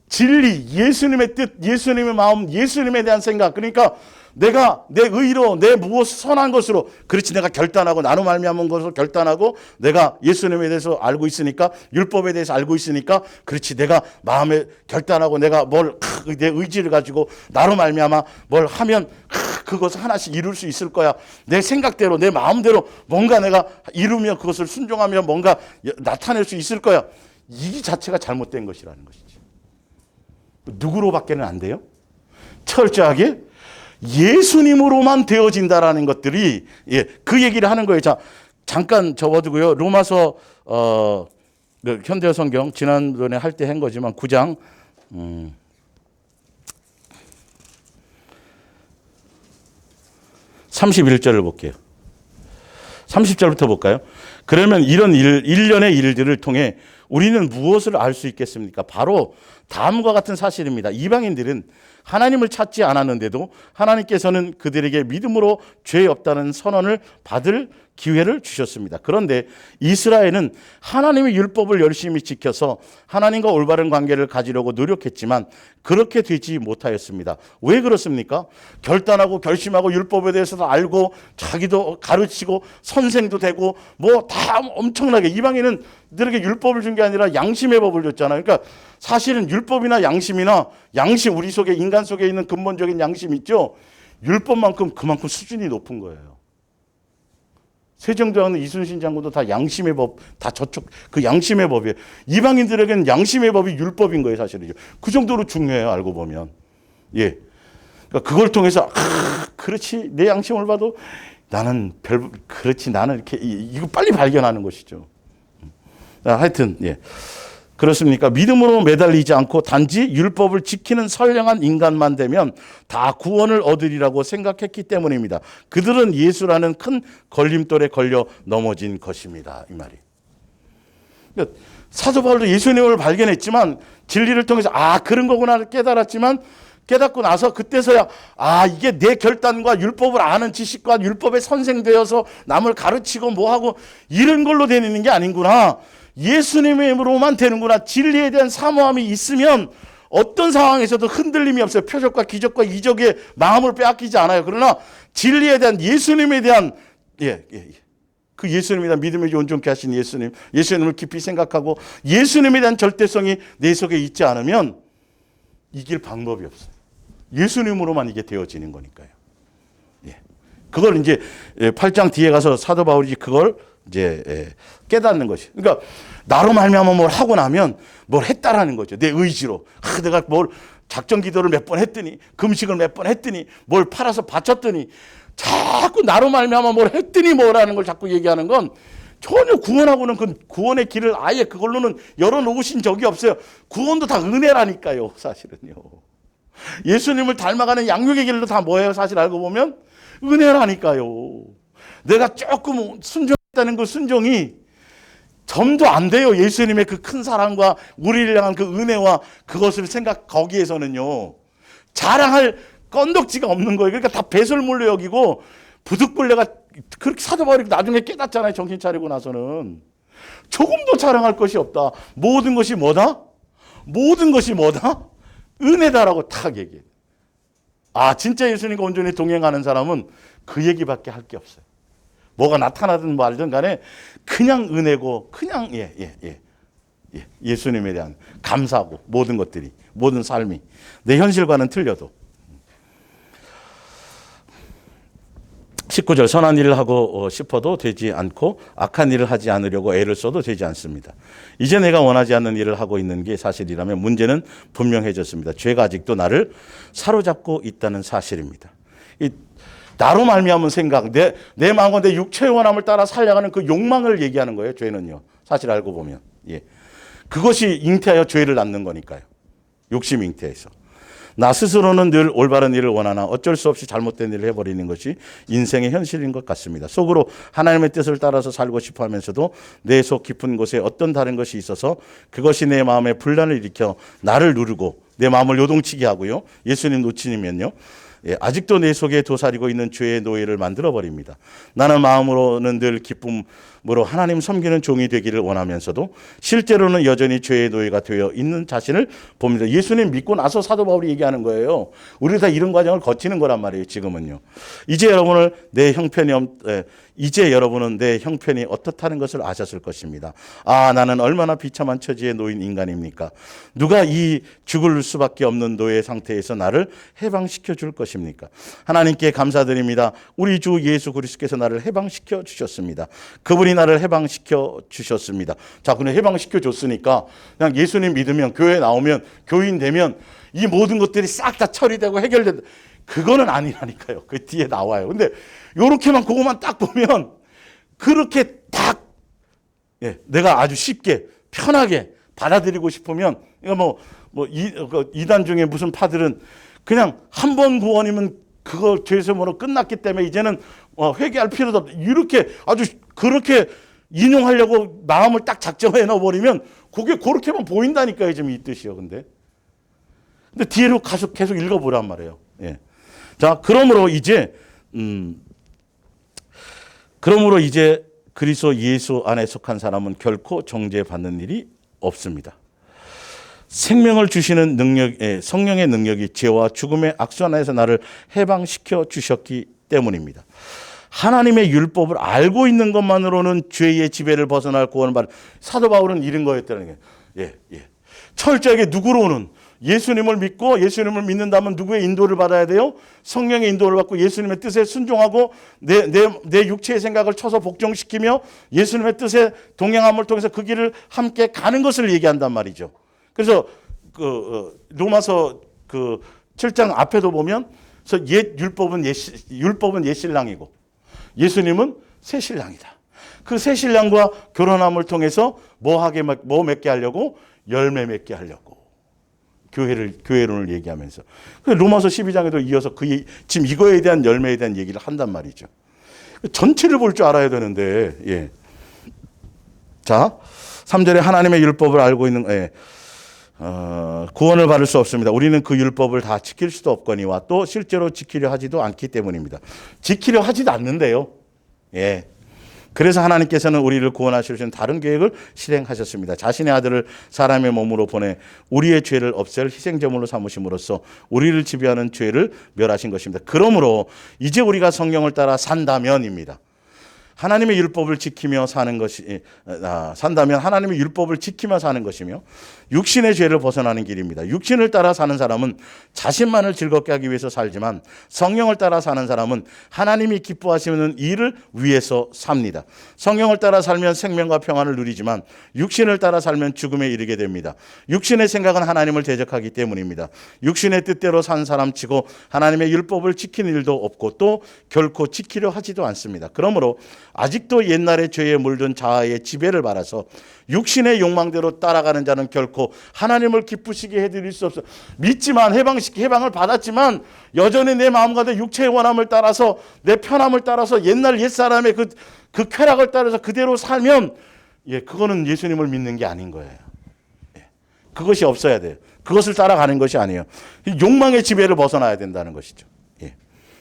진리, 예수님의 뜻, 예수님의 마음, 예수님에 대한 생각. 그러니까 내가 내 의로 내 무엇 선한 것으로 그렇지 내가 결단하고 나로 말미암은 것으로 결단하고 내가 예수님에 대해서 알고 있으니까 율법에 대해서 알고 있으니까 그렇지 내가 마음에 결단하고 내가 내 의지를 가지고 나로 말미암아 뭘 하면 그것을 하나씩 이룰 수 있을 거야. 내 생각대로 내 마음대로 뭔가 내가 이루며 그것을 순종하며 뭔가 나타낼 수 있을 거야. 이 자체가 잘못된 것이라는 것이지. 누구로밖에는 안 돼요? 철저하게 예수님으로만 되어진다라는 것들이 그 얘기를 하는 거예요. 자, 잠깐 접어두고요. 로마서 현대어 성경 지난번에 할 때 한 거지만 9장 31절을 볼게요. 30절부터 볼까요? 그러면 이런 일련의 일들을 통해 우리는 무엇을 알 수 있겠습니까? 바로 다음과 같은 사실입니다. 이방인들은 하나님을 찾지 않았는데도 하나님께서는 그들에게 믿음으로 죄 없다는 선언을 받을 기회를 주셨습니다. 그런데 이스라엘은 하나님의 율법을 열심히 지켜서 하나님과 올바른 관계를 가지려고 노력했지만 그렇게 되지 못하였습니다. 왜 그렇습니까? 결단하고 결심하고 율법에 대해서도 알고 자기도 가르치고 선생도 되고 뭐 다 엄청나게 이방인은 들에게 율법을 준 게 아니라 양심의 법을 줬잖아요. 그러니까 사실은 율법이나 양심 우리 속에 인간 속에 있는 근본적인 양심 있죠. 율법만큼 그만큼 수준이 높은 거예요. 세종대왕은 이순신 장군도 다 양심의 법, 다 저쪽 그 양심의 법이에요. 이방인들에게는 양심의 법이 율법인 거예요, 사실은요. 그 정도로 중요해요, 알고 보면. 예. 그러니까 그걸 통해서 그렇지 내 양심을 봐도 나는 그렇지 나는 이렇게 이거 빨리 발견하는 것이죠. 하여튼 예. 그렇습니까? 믿음으로 매달리지 않고 단지 율법을 지키는 선량한 인간만 되면 다 구원을 얻으리라고 생각했기 때문입니다. 그들은 예수라는 큰 걸림돌에 걸려 넘어진 것입니다. 이 말이. 그러니까 사도 바울도 예수님을 발견했지만 진리를 통해서 그런 거구나 깨달았지만 깨닫고 나서 그때서야 이게 내 결단과 율법을 아는 지식과 율법의 선생 되어서 남을 가르치고 뭐하고 이런 걸로 되는 게 아닌구나. 예수님으로만 되는구나. 진리에 대한 사모함이 있으면 어떤 상황에서도 흔들림이 없어요. 표적과 기적과 이적의 마음을 빼앗기지 않아요. 그러나 진리에 대한 예수님에 대한 그 예수님에 대한 믿음을 온전케 하신 예수님을 깊이 생각하고 예수님에 대한 절대성이 내 속에 있지 않으면 이길 방법이 없어요. 예수님으로만 이게 되어지는 거니까요. 그걸 이제 8장 뒤에 가서 사도 바울이 그걸 이제 깨닫는 것이. 그러니까 나로 말미암아 뭘 하고 나면 뭘 했다라는 거죠. 내 의지로. 내가 뭘 작전 기도를 몇 번 했더니 금식을 몇 번 했더니 뭘 팔아서 바쳤더니 자꾸 나로 말미암아 뭘 했더니 뭐라는 걸 자꾸 얘기하는 건 전혀 구원하고는 그 구원의 길을 아예 그걸로는 열어놓으신 적이 없어요. 구원도 다 은혜라니까요. 사실은요. 예수님을 닮아가는 양육의 길도 다 뭐예요? 사실 알고 보면 은혜라니까요. 내가 조금 순종했다는 그 순종이 점도 안 돼요. 예수님의 그 큰 사랑과 우리를 향한 그 은혜와 그것을 거기에서는요. 자랑할 건덕지가 없는 거예요. 그러니까 다 배설물로 여기고 부득불레가 그렇게 사도 바울이 나중에 깨닫잖아요. 정신 차리고 나서는. 조금도 자랑할 것이 없다. 모든 것이 뭐다? 모든 것이 뭐다? 은혜다라고 탁 얘기해요. 진짜 예수님과 온전히 동행하는 사람은 그 얘기밖에 할 게 없어요. 뭐가 나타나든 말든 간에 그냥 은혜고 그냥 예수님에 대한 감사하고 모든 것들이 모든 삶이 내 현실과는 틀려도 19절 선한 일을 하고 싶어도 되지 않고 악한 일을 하지 않으려고 애를 써도 되지 않습니다. 이제 내가 원하지 않는 일을 하고 있는 게 사실이라면 문제는 분명해졌습니다. 죄가 아직도 나를 사로잡고 있다는 사실입니다. 나로 말미암은 생각, 내 마음과 내 육체의 원함을 따라 살려가는 그 욕망을 얘기하는 거예요. 죄는요. 사실 알고 보면. 그것이 잉태하여 죄를 낳는 거니까요. 욕심 잉태해서. 나 스스로는 늘 올바른 일을 원하나 어쩔 수 없이 잘못된 일을 해버리는 것이 인생의 현실인 것 같습니다. 속으로 하나님의 뜻을 따라서 살고 싶어 하면서도 내 속 깊은 곳에 어떤 다른 것이 있어서 그것이 내 마음에 분란을 일으켜 나를 누르고 내 마음을 요동치게 하고요. 예수님 놓치면요. 아직도 내 속에 도사리고 있는 죄의 노예를 만들어버립니다. 나는 마음으로는 늘 기쁨으로 하나님 섬기는 종이 되기를 원하면서도 실제로는 여전히 죄의 노예가 되어 있는 자신을 봅니다. 예수님 믿고 나서 사도 바울이 얘기하는 거예요. 우리 다 이런 과정을 거치는 거란 말이에요. 지금은요. 이제 여러분은 내 형편이 어떻다는 것을 아셨을 것입니다. 나는 얼마나 비참한 처지에 놓인 인간입니까? 누가 이 죽을 수밖에 없는 노예 상태에서 나를 해방시켜 줄 것입니까? 하나님께 감사드립니다. 우리 주 예수 그리스도께서 나를 해방시켜 주셨습니다. 그분이 나를 해방시켜 주셨습니다. 자, 그냥 해방시켜 줬으니까 그냥 예수님 믿으면 교회 나오면 교인 되면 이 모든 것들이 싹 다 처리되고 해결된다. 그거는 아니라니까요. 그 뒤에 나와요. 근데 요렇게만 그것만 딱 보면 그렇게 딱 내가 아주 쉽게 편하게 받아들이고 싶으면 이단 중에 무슨 파들은 그냥 한 번 구원이면 그거 죄수모로 끝났기 때문에 이제는 회개할 필요도 없다. 이렇게 아주 그렇게 인용하려고 마음을 딱 작정해 넣어버리면 그게 그렇게만 보인다니까요. 지금 이 뜻이요. 근데 뒤로 가서 계속 읽어보란 말이에요. 자, 그러므로 이제 그리스도 예수 안에 속한 사람은 결코 정죄받는 일이 없습니다. 생명을 주시는 성령의 능력이 죄와 죽음의 악수 안에서 나를 해방시켜 주셨기 때문입니다. 하나님의 율법을 알고 있는 것만으로는 죄의 지배를 벗어날 구원을 받는 사도 바울은 이런 거였다는 게 철저하게 누구로는 예수님을 믿고 예수님을 믿는다면 누구의 인도를 받아야 돼요? 성령의 인도를 받고 예수님의 뜻에 순종하고 내 육체의 생각을 쳐서 복종시키며 예수님의 뜻에 동행함을 통해서 그 길을 함께 가는 것을 얘기한단 말이죠. 그래서 로마서 7장 앞에도 보면 율법은 옛 신랑이고 예수님은 새 신랑이다. 그 새 신랑과 결혼함을 통해서 뭐 맺게 하려고? 열매 맺게 하려고. 교회론을 얘기하면서. 로마서 12장에도 이어서 지금 이거에 대한 열매에 대한 얘기를 한단 말이죠. 전체를 볼 줄 알아야 되는데, 자, 3절에 하나님의 율법을 알고 있는 구원을 받을 수 없습니다. 우리는 그 율법을 다 지킬 수도 없거니와 또 실제로 지키려 하지도 않기 때문입니다. 지키려 하지도 않는데요. 예. 그래서 하나님께서는 우리를 구원하실 수 있는 다른 계획을 실행하셨습니다. 자신의 아들을 사람의 몸으로 보내 우리의 죄를 없앨 희생제물로 삼으심으로써 우리를 지배하는 죄를 멸하신 것입니다. 그러므로 이제 우리가 성령을 따라 산다면입니다. 하나님의 율법을 지키며 사는 것이 산다면 하나님의 율법을 지키며 사는 것이며 육신의 죄를 벗어나는 길입니다. 육신을 따라 사는 사람은 자신만을 즐겁게 하기 위해서 살지만 성령을 따라 사는 사람은 하나님이 기뻐하시는 일을 위해서 삽니다. 성령을 따라 살면 생명과 평안을 누리지만 육신을 따라 살면 죽음에 이르게 됩니다. 육신의 생각은 하나님을 대적하기 때문입니다. 육신의 뜻대로 산 사람치고 하나님의 율법을 지키는 일도 없고 또 결코 지키려 하지도 않습니다. 그러므로 아직도 옛날의 죄에 물든 자아의 지배를 받아서 육신의 욕망대로 따라가는 자는 결코 하나님을 기쁘시게 해드릴 수 없어. 믿지만 해방을 받았지만 여전히 내 마음과 내 육체의 원함을 따라서 내 편함을 따라서 옛날 옛사람의 그 쾌락을 따라서 그대로 살면 그거는 예수님을 믿는 게 아닌 거예요. 그것이 없어야 돼요. 그것을 따라가는 것이 아니에요. 욕망의 지배를 벗어나야 된다는 것이죠.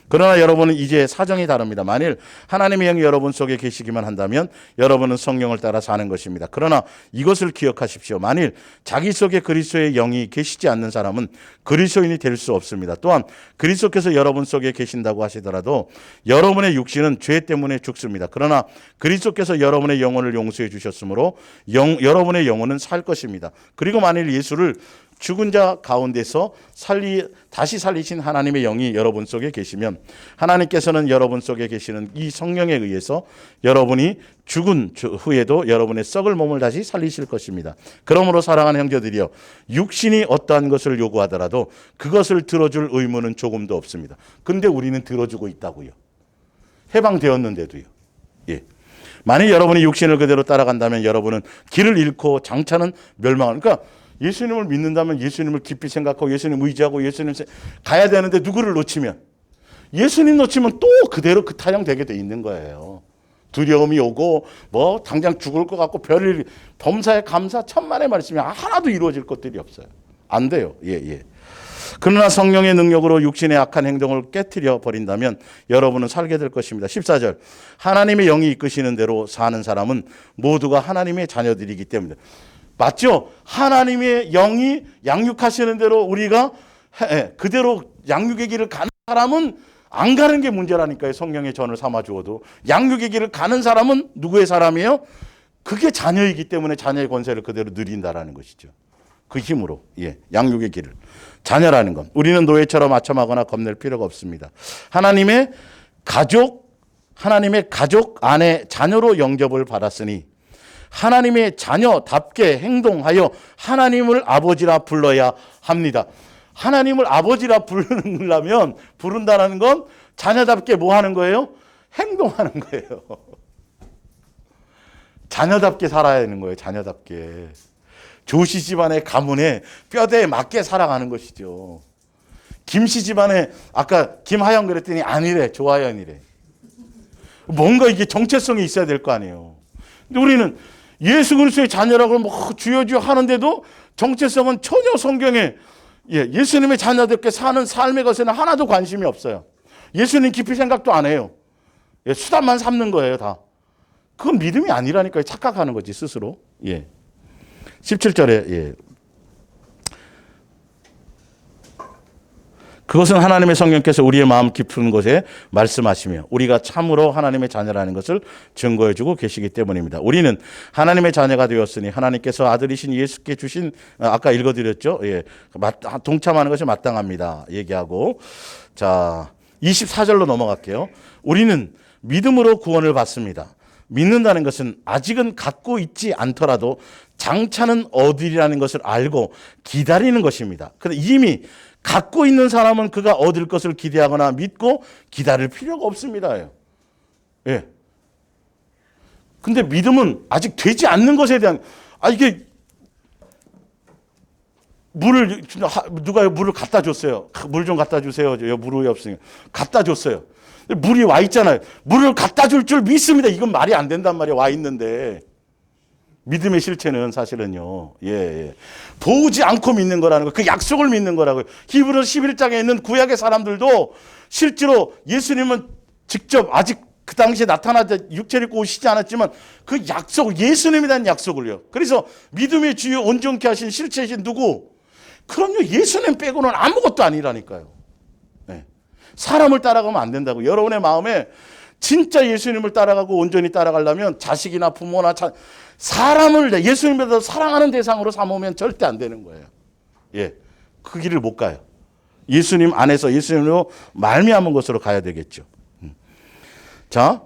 그러나 여러분은 이제 사정이 다릅니다. 만일 하나님의 영이 여러분 속에 계시기만 한다면 여러분은 성령을 따라 사는 것입니다. 그러나 이것을 기억하십시오. 만일 자기 속에 그리스도의 영이 계시지 않는 사람은 그리스도인이 될 수 없습니다. 또한 그리스도께서 여러분 속에 계신다고 하시더라도 여러분의 육신은 죄 때문에 죽습니다. 그러나 그리스도께서 여러분의 영혼을 용서해 주셨으므로 여러분의 영혼은 살 것입니다. 그리고 만일 예수를 죽은 자 가운데서 다시 살리신 하나님의 영이 여러분 속에 계시면 하나님께서는 여러분 속에 계시는 이 성령에 의해서 여러분이 죽은 후에도 여러분의 썩을 몸을 다시 살리실 것입니다. 그러므로 사랑하는 형제들이여, 육신이 어떠한 것을 요구하더라도 그것을 들어줄 의무는 조금도 없습니다. 근데 우리는 들어주고 있다고요. 해방되었는데도요. 만일 여러분이 육신을 그대로 따라간다면 여러분은 길을 잃고 장차는 멸망을. 그러니까 예수님을 믿는다면 예수님을 깊이 생각하고 예수님 의지하고 예수님 가야 되는데 누구를 놓치면 예수님 놓치면 또 그대로 그 타령 되게 돼 있는 거예요. 두려움이 오고 뭐 당장 죽을 것 같고 별일 범사에 감사 천만의 말씀이 하나도 이루어질 것들이 없어요. 안 돼요. 그러나 성령의 능력으로 육신의 악한 행동을 깨트려 버린다면 여러분은 살게 될 것입니다. 14절 하나님의 영이 이끄시는 대로 사는 사람은 모두가 하나님의 자녀들이기 때문에. 맞죠? 하나님의 영이 양육하시는 대로 우리가 그대로 양육의 길을 가는 사람은 안 가는 게 문제라니까요. 성령의 전을 삼아 주어도. 양육의 길을 가는 사람은 누구의 사람이에요? 그게 자녀이기 때문에 자녀의 권세를 그대로 누린다라는 것이죠. 그 힘으로. 양육의 길을. 자녀라는 건 우리는 노예처럼 아첨하거나 겁낼 필요가 없습니다. 하나님의 가족 안에 자녀로 영접을 받았으니 하나님의 자녀답게 행동하여 하나님을 아버지라 불러야 합니다. 하나님을 아버지라 부른다는 건 자녀답게 뭐 하는 거예요? 행동하는 거예요. 자녀답게 살아야 되는 거예요. 자녀답게. 조씨 집안의 가문에 뼈대에 맞게 살아가는 것이죠. 김씨 집안에 아까 김하영 그랬더니 아니래. 조하연이래. 뭔가 이게 정체성이 있어야 될 거 아니에요. 근데 우리는 예수 그리스도의 자녀라고 뭐 주여 하는데도 정체성은 전혀 성경에 예수님의 자녀답게 사는 삶의 것에는 하나도 관심이 없어요. 예수님 깊이 생각도 안 해요. 수단만 삼는 거예요, 다. 그건 믿음이 아니라니까요. 착각하는 거지, 스스로. 17절에 그것은 하나님의 성령께서 우리의 마음 깊은 곳에 말씀하시며 우리가 참으로 하나님의 자녀라는 것을 증거해 주고 계시기 때문입니다. 우리는 하나님의 자녀가 되었으니 하나님께서 아들이신 예수께 주신 아까 읽어드렸죠. 동참하는 것이 마땅합니다. 얘기하고 자 24절로 넘어갈게요. 우리는 믿음으로 구원을 받습니다. 믿는다는 것은 아직은 갖고 있지 않더라도 장차는 얻으리라는 것을 알고 기다리는 것입니다. 그런데 이미 갖고 있는 사람은 그가 얻을 것을 기대하거나 믿고 기다릴 필요가 없습니다. 근데 믿음은 아직 되지 않는 것에 대한 이게 누가 물을 갖다 줬어요. 물 좀 갖다 주세요. 물이 없으니까 갖다 줬어요. 물이 와 있잖아요. 물을 갖다 줄 줄 믿습니다. 이건 말이 안 된단 말이에요. 와 있는데. 믿음의 실체는 사실은요. 예. 보지 않고 믿는 거라는 거. 그 약속을 믿는 거라고요. 히브리서 11장에 있는 구약의 사람들도 실제로 예수님은 직접 아직 그 당시에 나타나자 육체를 입고 오시지 않았지만 그 약속, 예수님에 대한 약속을요. 그래서 믿음의 주요 온전케 하신 실체이신 누구? 그럼요. 예수님 빼고는 아무것도 아니라니까요. 네. 사람을 따라가면 안 된다고. 여러분의 마음에 진짜 예수님을 따라가고 온전히 따라가려면 자식이나 부모나 사람을 예수님을 사랑하는 대상으로 삼으면 절대 안 되는 거예요. 예, 그 길을 못 가요. 예수님 안에서 예수님으로 말미암은 것으로 가야 되겠죠. 자,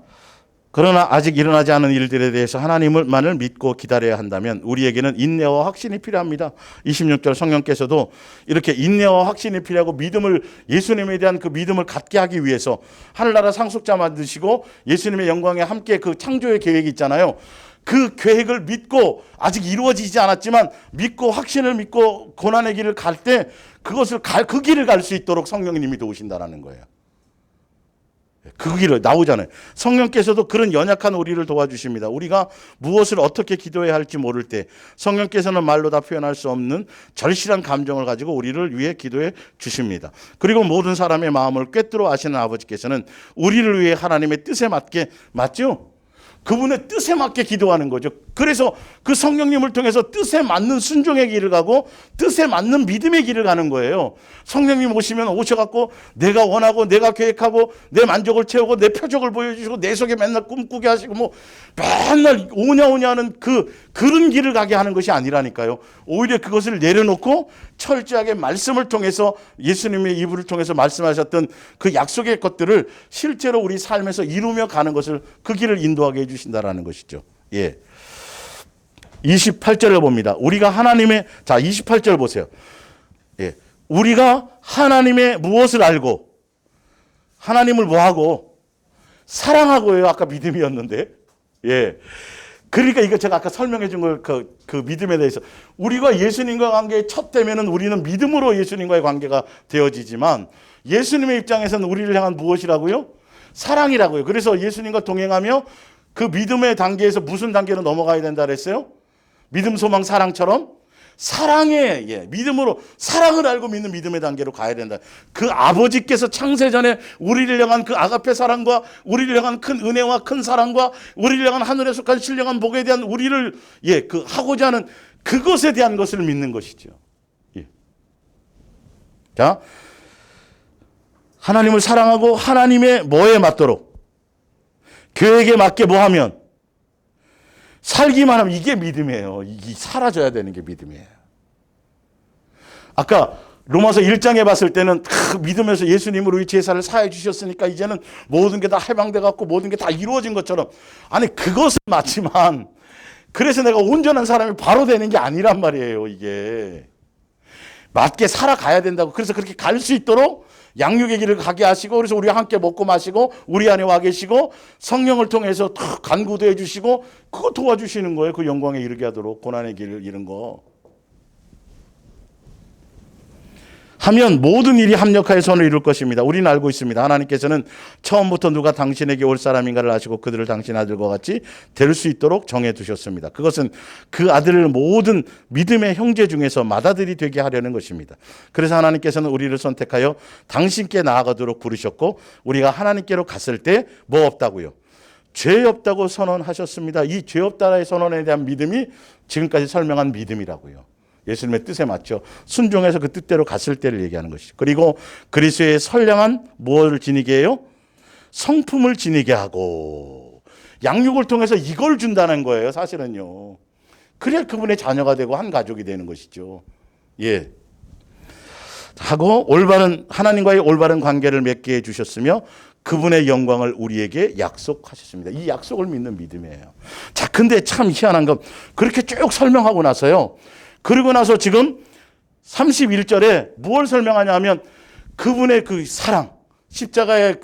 그러나 아직 일어나지 않은 일들에 대해서 하나님만을 믿고 기다려야 한다면 우리에게는 인내와 확신이 필요합니다. 26절 성령께서도 이렇게 인내와 확신이 필요하고 믿음을, 예수님에 대한 그 믿음을 갖게 하기 위해서 하늘나라 상속자 만드시고 예수님의 영광에 함께 그 창조의 계획이 있잖아요. 그 계획을 믿고 아직 이루어지지 않았지만 믿고 확신을 믿고 고난의 길을 갈 때 그것을 그 길을 갈 수 있도록 성령님이 도우신다라는 거예요. 그 길을 나오잖아요. 성령께서도 그런 연약한 우리를 도와주십니다. 우리가 무엇을 어떻게 기도해야 할지 모를 때 성령께서는 말로 다 표현할 수 없는 절실한 감정을 가지고 우리를 위해 기도해 주십니다. 그리고 모든 사람의 마음을 꿰뚫어 아시는 아버지께서는 우리를 위해 하나님의 뜻에 맞게, 맞죠? 그분의 뜻에 맞게 기도하는 거죠. 그래서 그 성령님을 통해서 뜻에 맞는 순종의 길을 가고 뜻에 맞는 믿음의 길을 가는 거예요. 성령님 오시면 오셔갖고 내가 원하고 내가 계획하고 내 만족을 채우고 내 표적을 보여주시고 내 속에 맨날 꿈꾸게 하시고 뭐 맨날 오냐 하는 그런 길을 가게 하는 것이 아니라니까요. 오히려 그것을 내려놓고 철저하게 말씀을 통해서 예수님의 이불을 통해서 말씀하셨던 그 약속의 것들을 실제로 우리 삶에서 이루며 가는 것을 그 길을 인도하게 해주신다라는 것이죠. 예. 28절을 봅니다. 우리가 하나님의, 자, 28절 보세요. 예. 우리가 하나님의 무엇을 알고, 하나님을 뭐하고, 사랑하고요. 아까 믿음이었는데. 예. 그러니까 이거 제가 아까 설명해 준 걸 그 믿음에 대해서. 우리가 예수님과 관계의 첫 대면은 우리는 믿음으로 예수님과의 관계가 되어지지만 예수님의 입장에서는 우리를 향한 무엇이라고요? 사랑이라고요. 그래서 예수님과 동행하며 그 믿음의 단계에서 무슨 단계로 넘어가야 된다 그랬어요? 믿음, 소망, 사랑처럼 사랑의, 예, 믿음으로 사랑을 알고 믿는 믿음의 단계로 가야 된다. 그 아버지께서 창세전에 우리를 향한 그 아가페 사랑과 우리를 향한 큰 은혜와 큰 사랑과 우리를 향한 하늘에 속한 신령한 복에 대한 우리를, 예, 그 하고자 하는 그것에 대한 것을 믿는 것이죠. 예. 자, 하나님을 사랑하고 하나님의 뭐에 맞도록 계획에 맞게 뭐 하면 살기만 하면 이게 믿음이에요. 이게 사라져야 되는 게 믿음이에요. 아까 로마서 1장에 봤을 때는 믿으면서 예수님으로 우리 제사를 사해 주셨으니까 이제는 모든 게 다 해방돼 갖고 모든 게 다 이루어진 것처럼. 아니 그것은 맞지만 그래서 내가 온전한 사람이 바로 되는 게 아니란 말이에요. 이게 맞게 살아가야 된다고. 그래서 그렇게 갈 수 있도록 양육의 길을 가게 하시고 그래서 우리와 함께 먹고 마시고 우리 안에 와 계시고 성령을 통해서 간구도 해주시고 그거 도와주시는 거예요. 그 영광에 이르게 하도록 고난의 길을 이룬 거. 하면 모든 일이 합력하여 선을 이룰 것입니다. 우리는 알고 있습니다. 하나님께서는 처음부터 누가 당신에게 올 사람인가를 아시고 그들을 당신 아들과 같이 될 수 있도록 정해두셨습니다. 그것은 그 아들을 모든 믿음의 형제 중에서 맏아들이 되게 하려는 것입니다. 그래서 하나님께서는 우리를 선택하여 당신께 나아가도록 부르셨고 우리가 하나님께로 갔을 때 뭐 없다고요? 죄 없다고 선언하셨습니다. 이 죄 없다의 선언에 대한 믿음이 지금까지 설명한 믿음이라고요. 예수님의 뜻에 맞죠. 순종해서 그 뜻대로 갔을 때를 얘기하는 것이죠. 그리고 그리스도의 선량한 무엇을 지니게 해요? 성품을 지니게 하고 양육을 통해서 이걸 준다는 거예요. 사실은요. 그래야 그분의 자녀가 되고 한 가족이 되는 것이죠. 예. 하고 올바른 하나님과의 올바른 관계를 맺게 해주셨으며 그분의 영광을 우리에게 약속하셨습니다. 이 약속을 믿는 믿음이에요. 자, 근데 참 희한한 건 그렇게 쭉 설명하고 나서요. 그리고 나서 지금 31절에 무엇을 설명하냐 하면 그분의 그 사랑, 십자가의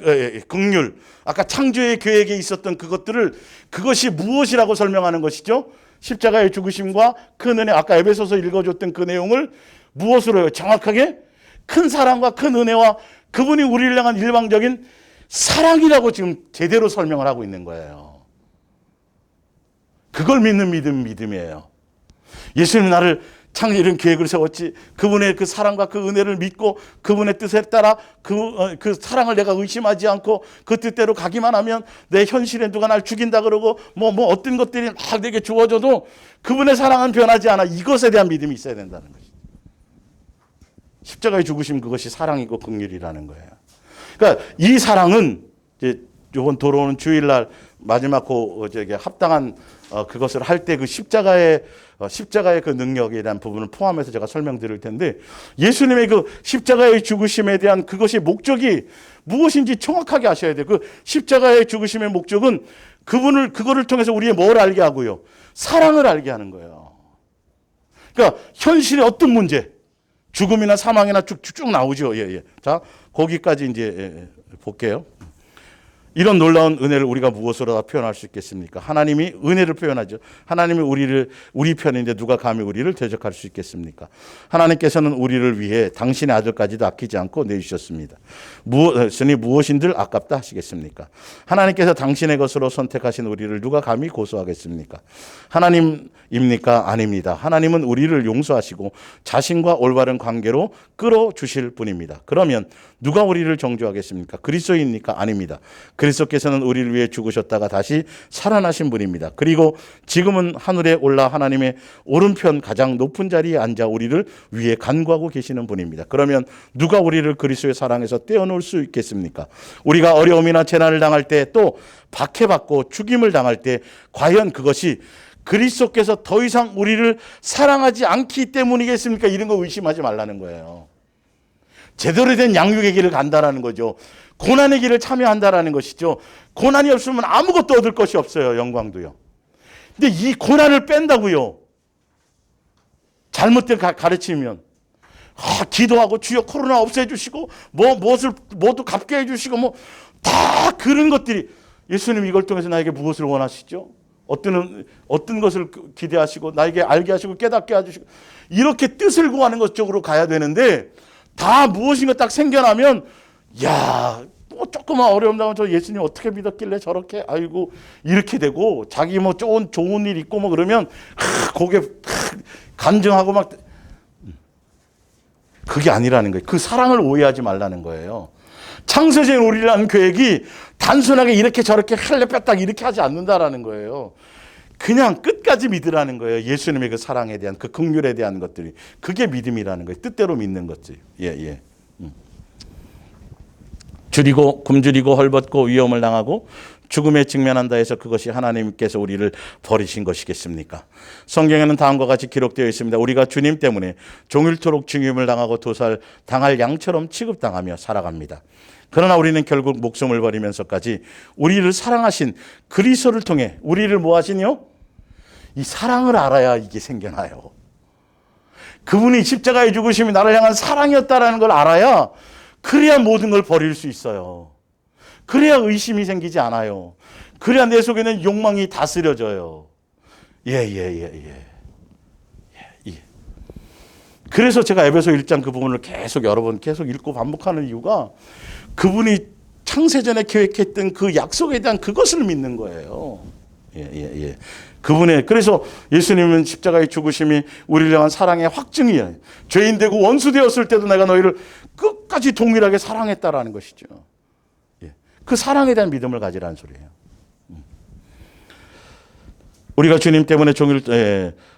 긍휼, 아까 창조의 계획에 있었던 그것들을 그것이 무엇이라고 설명하는 것이죠? 십자가의 죽으심과 큰 은혜, 아까 에베소서 읽어줬던 그 내용을 무엇으로 해요? 정확하게 큰 사랑과 큰 은혜와 그분이 우리를 향한 일방적인 사랑이라고 지금 제대로 설명을 하고 있는 거예요. 그걸 믿는 믿음이에요. 예수님 나를 창세 이런 계획을 세웠지. 그분의 그 사랑과 그 은혜를 믿고 그분의 뜻에 따라 그 사랑을 내가 의심하지 않고 그 뜻대로 가기만 하면 내 현실에 누가 날 죽인다 그러고 뭐 어떤 것들이 막 내게 주어져도 그분의 사랑은 변하지 않아. 이것에 대한 믿음이 있어야 된다는 거죠. 십자가의 죽으심 그것이 사랑이고 긍휼이라는 거예요. 그러니까 이 사랑은 이제 이번 돌아오는 주일날 마지막 합당한 그것을 할 때 그 십자가의 그 능력에 대한 부분을 포함해서 제가 설명드릴 텐데 예수님의 그 십자가의 죽으심에 대한 그것이 목적이 무엇인지 정확하게 아셔야 돼요. 그 십자가의 죽으심의 목적은 그거를 통해서 우리의 뭘 알게 하고요. 사랑을 알게 하는 거예요. 그러니까 현실의 어떤 문제, 죽음이나 사망이나 쭉 나오죠. 예. 자, 거기까지 이제 볼게요. 이런 놀라운 은혜를 우리가 무엇으로 다 표현할 수 있겠습니까? 하나님이 은혜를 표현하죠. 하나님이 우리 편인데 누가 감히 우리를 대적할 수 있겠습니까? 하나님께서는 우리를 위해 당신의 아들까지도 아끼지 않고 내주셨습니다. 무엇이니 무엇인들 아깝다 하시겠습니까? 하나님께서 당신의 것으로 선택하신 우리를 누가 감히 고소하겠습니까? 하나님입니까? 아닙니다. 하나님은 우리를 용서하시고 자신과 올바른 관계로 끌어주실 분입니다. 그러면 누가 우리를 정죄하겠습니까? 그리스도입니까? 아닙니다. 그리스도께서는 우리를 위해 죽으셨다가 다시 살아나신 분입니다. 그리고 지금은 하늘에 올라 하나님의 오른편 가장 높은 자리에 앉아 우리를 위해 간구하고 계시는 분입니다. 그러면 누가 우리를 그리스도의 사랑에서 떼어놓을 수 있겠습니까? 우리가 어려움이나 재난을 당할 때 또 박해받고 죽임을 당할 때 과연 그것이 그리스도께서 더 이상 우리를 사랑하지 않기 때문이겠습니까? 이런 거 의심하지 말라는 거예요. 제대로 된 양육의 길을 간다라는 거죠. 고난의 길을 참여한다라는 것이죠. 고난이 없으면 아무것도 얻을 것이 없어요. 영광도요. 근데 이 고난을 뺀다고요. 잘못된 가르치면 기도하고 주여 코로나 없애주시고 무엇을 모두 갚게 해주시고 다 그런 것들이 예수님 이걸 통해서 나에게 무엇을 원하시죠? 어떤 것을 기대하시고 나에게 알게 하시고 깨닫게 해주시고 이렇게 뜻을 구하는 것 쪽으로 가야 되는데 다 무엇인가 딱 생겨나면 조그만 어려움 당하면 저 예수님 어떻게 믿었길래 저렇게 아이고 이렇게 되고 자기 좋은 일 있고 그러면 거기에 간증하고 그게 아니라는 거예요. 그 사랑을 오해하지 말라는 거예요. 창세전 우리라는 계획이 단순하게 이렇게 저렇게 할래 뺐다 이렇게 하지 않는다라는 거예요. 그냥 끝까지 믿으라는 거예요. 예수님의 그 사랑에 대한 그 긍휼에 대한 것들이 그게 믿음이라는 거예요. 뜻대로 믿는 것들. 예. 굶주리고 헐벗고 위험을 당하고 죽음에 직면한다 해서 그것이 하나님께서 우리를 버리신 것이겠습니까? 성경에는 다음과 같이 기록되어 있습니다. 우리가 주님 때문에 종일토록 죽임을 당하고 당할 양처럼 취급당하며 살아갑니다. 그러나 우리는 결국 목숨을 버리면서까지 우리를 사랑하신 그리스도를 통해 우리를 뭐 하시뇨? 이 사랑을 알아야 이게 생겨나요. 그분이 십자가에 죽으심이 나를 향한 사랑이었다는 걸 알아야 그래야 모든 걸 버릴 수 있어요. 그래야 의심이 생기지 않아요. 그래야 내 속에는 욕망이 다스려져요. 예. 그래서 제가 에베소 1장 그 부분을 여러 번 계속 읽고 반복하는 이유가 그분이 창세전에 계획했던 그 약속에 대한 그것을 믿는 거예요. 예. 그래서 예수님은 십자가의 죽으심이 우리를 향한 사랑의 확증이에요. 죄인 되고 원수 되었을 때도 내가 너희를 끝까지 동일하게 사랑했다라는 것이죠. 그 사랑에 대한 믿음을 가지라는 소리예요. 우리가 주님 때문에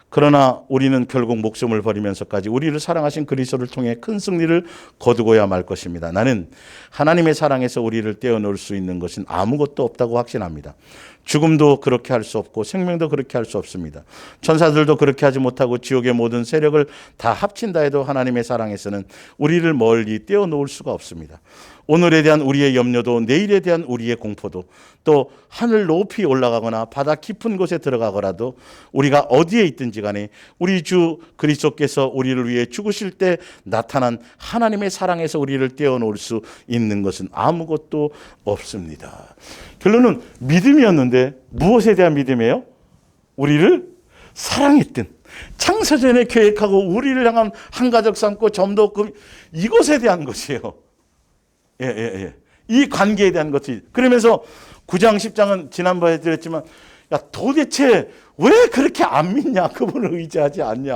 그러나 우리는 결국 목숨을 버리면서까지 우리를 사랑하신 그리스도를 통해 큰 승리를 거두고야 말 것입니다. 나는 하나님의 사랑에서 우리를 떼어놓을 수 있는 것은 아무것도 없다고 확신합니다. 죽음도 그렇게 할 수 없고 생명도 그렇게 할 수 없습니다. 천사들도 그렇게 하지 못하고 지옥의 모든 세력을 다 합친다 해도 하나님의 사랑에서는 우리를 멀리 떼어놓을 수가 없습니다. 오늘에 대한 우리의 염려도 내일에 대한 우리의 공포도 또 하늘 높이 올라가거나 바다 깊은 곳에 들어가거라도 우리가 어디에 있든지 간에 우리 주 그리스도께서 우리를 위해 죽으실 때 나타난 하나님의 사랑에서 우리를 떼어놓을 수 있는 것은 아무것도 없습니다. 결론은 믿음이었는데 무엇에 대한 믿음이에요? 우리를 사랑했던 창세전에 계획하고 우리를 향한 한가족 삼고 점도 없고 이것에 대한 것이에요. 예. 이 관계에 대한 것이. 그러면서 9장 10장은 지난번에 드렸지만 야, 도대체 왜 그렇게 안 믿냐? 그분을 의지하지 않냐?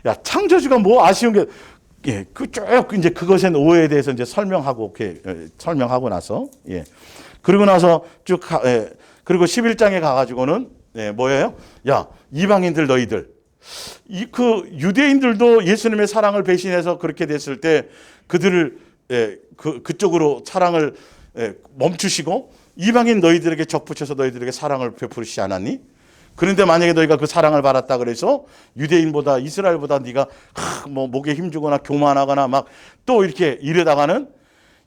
야, 창조주가 뭐 아쉬운 게, 예, 쭉 이제 그것에 오해에 대해서 이제 설명하고, 설명하고 나서, 예. 그리고 나서 쭉, 그리고 11장에 가가지고는, 뭐예요? 야, 이방인들 너희들. 유대인들도 예수님의 사랑을 배신해서 그렇게 됐을 때 그들을, 그쪽으로 사랑을, 멈추시고 이방인 너희들에게 적붙여서 너희들에게 사랑을 베푸시지 않았니? 그런데 만약에 너희가 그 사랑을 받았다 그래서 유대인보다 이스라엘보다 네가 뭐 목에 힘주거나 교만하거나 막 또 이렇게 이러다가는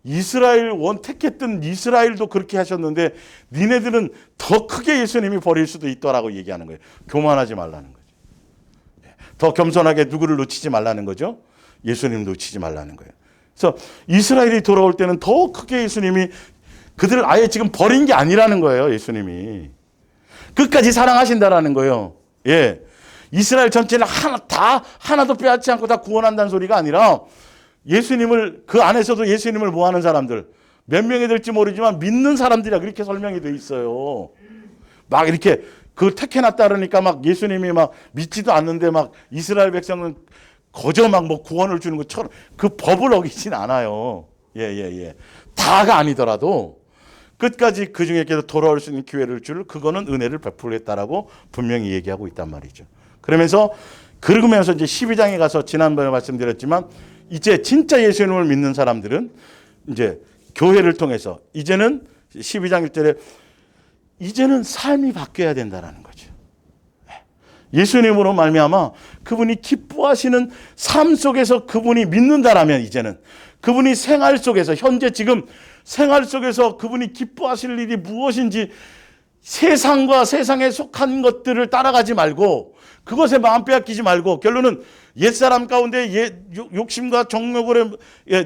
이스라엘 원택했던 이스라엘도 그렇게 하셨는데 니네들은 더 크게 예수님이 버릴 수도 있더라고 얘기하는 거예요. 교만하지 말라는 거죠. 더 겸손하게 누구를 놓치지 말라는 거죠. 예수님 놓치지 말라는 거예요. 그래서 이스라엘이 돌아올 때는 더 크게 예수님이 그들을 아예 지금 버린 게 아니라는 거예요. 예수님이 끝까지 사랑하신다라는 거예요. 예, 이스라엘 전체를 하나도 빼앗지 않고 다 구원한다는 소리가 아니라 예수님을 그 안에서도 예수님을 모하는 사람들 몇 명이 될지 모르지만 믿는 사람들이라 그렇게 설명이 돼 있어요. 막 이렇게 그 택해놨다 그러니까 막 예수님이 막 믿지도 않는데 막 이스라엘 백성은 거저 막 뭐 구원을 주는 것처럼 그 법을 어기진 않아요. 예. 다가 아니더라도 끝까지 그 중에 돌아올 수 있는 기회를 줄 그거는 은혜를 베풀겠다라고 분명히 얘기하고 있단 말이죠. 그러면서 이제 12장에 가서 지난번에 말씀드렸지만 이제 진짜 예수님을 믿는 사람들은 이제 교회를 통해서 이제는 12장 1절에 이제는 삶이 바뀌어야 된다라는 거죠. 예수님으로 말미암아 그분이 기뻐하시는 삶 속에서 그분이 믿는다라면 이제는 그분이 생활 속에서 현재 지금 생활 속에서 그분이 기뻐하실 일이 무엇인지 세상과 세상에 속한 것들을 따라가지 말고 그것에 마음 빼앗기지 말고 결론은 옛사람 가운데 욕심과 정욕을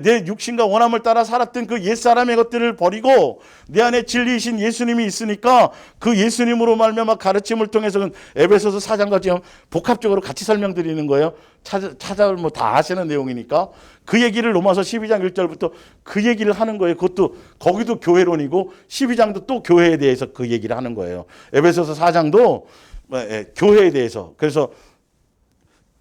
내 육신과 원함을 따라 살았던 그 옛사람의 것들을 버리고 내 안에 진리이신 예수님이 있으니까 그 예수님으로 말미암아 가르침을 통해서는 에베소서 4장과 지금 복합적으로 같이 설명드리는 거예요. 찾아보면 뭐 다 아시는 내용이니까 그 얘기를 로마서 12장 1절부터 그 얘기를 하는 거예요. 그것도 거기도 교회론이고 12장도 또 교회에 대해서 그 얘기를 하는 거예요. 에베소서 4장도 교회에 대해서 그래서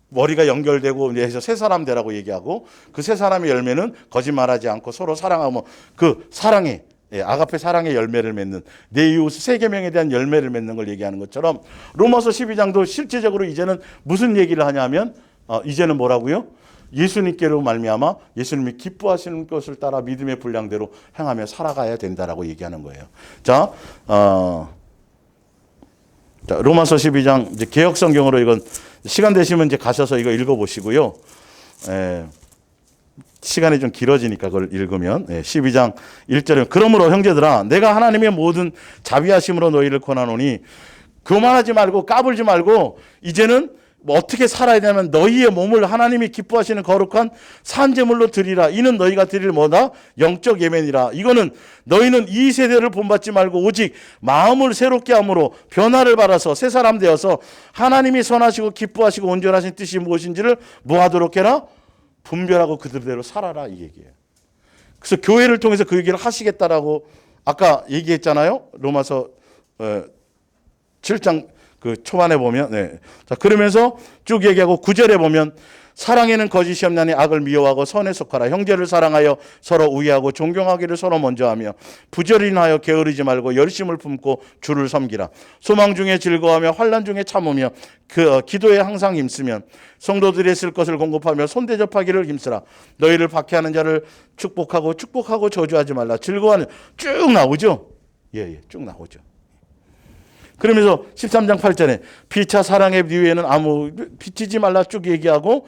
머리가 연결되고 해서 새 사람 되라고 얘기하고 그 새 사람의 열매는 거짓말하지 않고 서로 사랑하고 그 사랑의 아가페 사랑의 열매를 맺는 내 이웃 세 계명에 대한 열매를 맺는 걸 얘기하는 것처럼 로마서 12장도 실제적으로 이제는 무슨 얘기를 하냐면 이제는 뭐라고요? 예수님께로 말미암아 예수님이 기뻐하시는 것을 따라 믿음의 분량대로 행하며 살아가야 된다라고 얘기하는 거예요. 자, 로마서 12장 이제 개역 성경으로 이건 시간 되시면 이제 가셔서 이거 읽어보시고요. 시간이 좀 길어지니까 그걸 읽으면 12장 1절에 그러므로 형제들아 내가 하나님의 모든 자비하심으로 너희를 권하노니 교만하지 말고 까불지 말고 이제는 뭐 어떻게 살아야 되냐면 너희의 몸을 하나님이 기뻐하시는 거룩한 산제물로 드리라. 이는 너희가 드릴 뭐다? 영적 예배니라. 이거는 너희는 이 세대를 본받지 말고 오직 마음을 새롭게 함으로 변화를 받아서 새 사람 되어서 하나님이 선하시고 기뻐하시고 온전하신 뜻이 무엇인지를 뭐하도록 해라? 분별하고 그들대로 살아라 이 얘기예요. 그래서 교회를 통해서 그 얘기를 하시겠다라고 아까 얘기했잖아요. 로마서 7장 그 초반에 보면 자 그러면서 쭉 얘기하고 9절에 보면 사랑에는 거짓이 없나니 악을 미워하고 선에 속하라. 형제를 사랑하여 서로 우애하고 존경하기를 서로 먼저 하며 부절인하여 게으르지 말고 열심을 품고 주를 섬기라. 소망 중에 즐거워하며 환난 중에 참으며 그 기도에 항상 힘쓰면 성도들이 쓸 것을 공급하며 손대접하기를 힘쓰라. 너희를 박해하는 자를 축복하고 저주하지 말라. 즐거워하는 쭉 나오죠. 쭉 나오죠. 그러면서 13장 8절에 피차 사랑의 비위에는 아무 비치지 말라 쭉 얘기하고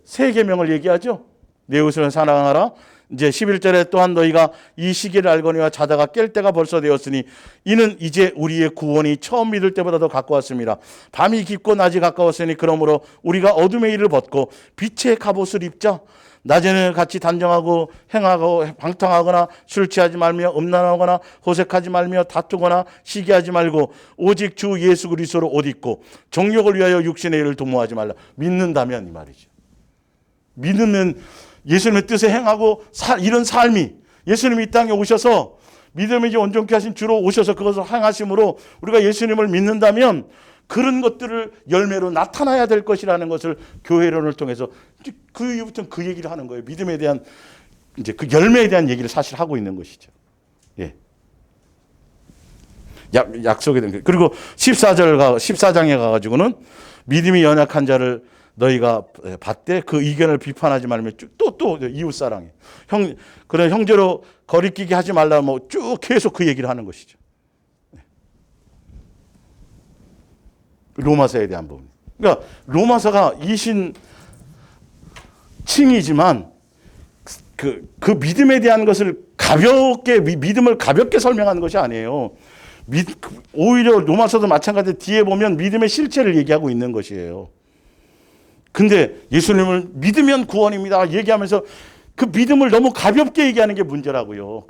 세 계명을 얘기하죠. 내 이웃을 사랑하라. 이제 11절에 또한 너희가 이 시기를 알거니와 자다가 깰 때가 벌써 되었으니 이는 이제 우리의 구원이 처음 믿을 때보다 더 가까웠습니다. 밤이 깊고 낮이 가까웠으니 그러므로 우리가 어둠의 일을 벗고 빛의 갑옷을 입자. 낮에는 같이 단정하고 행하고 방탕하거나 술 취하지 말며 음란하거나 호색하지 말며 다투거나 시기하지 말고 오직 주 예수 그리스도로 옷 입고 정욕을 위하여 육신의 일을 도모하지 말라. 믿는다면 이 말이죠. 믿으면 예수님의 뜻에 행하고 이런 삶이 예수님이 이 땅에 오셔서 믿음이지 온전케 하신 주로 오셔서 그것을 행하심으로 우리가 예수님을 믿는다면 그런 것들을 열매로 나타나야 될 것이라는 것을 교회론을 통해서 그 이후부터는 그 얘기를 하는 거예요. 믿음에 대한 이제 그 열매에 대한 얘기를 사실 하고 있는 것이죠. 예. 약속에 된 거. 그리고 14장에 가가지고는 믿음이 연약한 자를 너희가 받되 그 의견을 비판하지 말며 또 이웃 사랑해. 그런 형제로 거리끼게 하지 말라 뭐 쭉 계속 그 얘기를 하는 것이죠. 로마서에 대한 부분. 그러니까 로마서가 이신칭이지만 그 믿음에 대한 것을 가볍게 믿음을 가볍게 설명하는 것이 아니에요. 오히려 로마서도 마찬가지로 뒤에 보면 믿음의 실체를 얘기하고 있는 것이에요. 근데 예수님을 믿으면 구원입니다 얘기하면서 그 믿음을 너무 가볍게 얘기하는 게 문제라고요.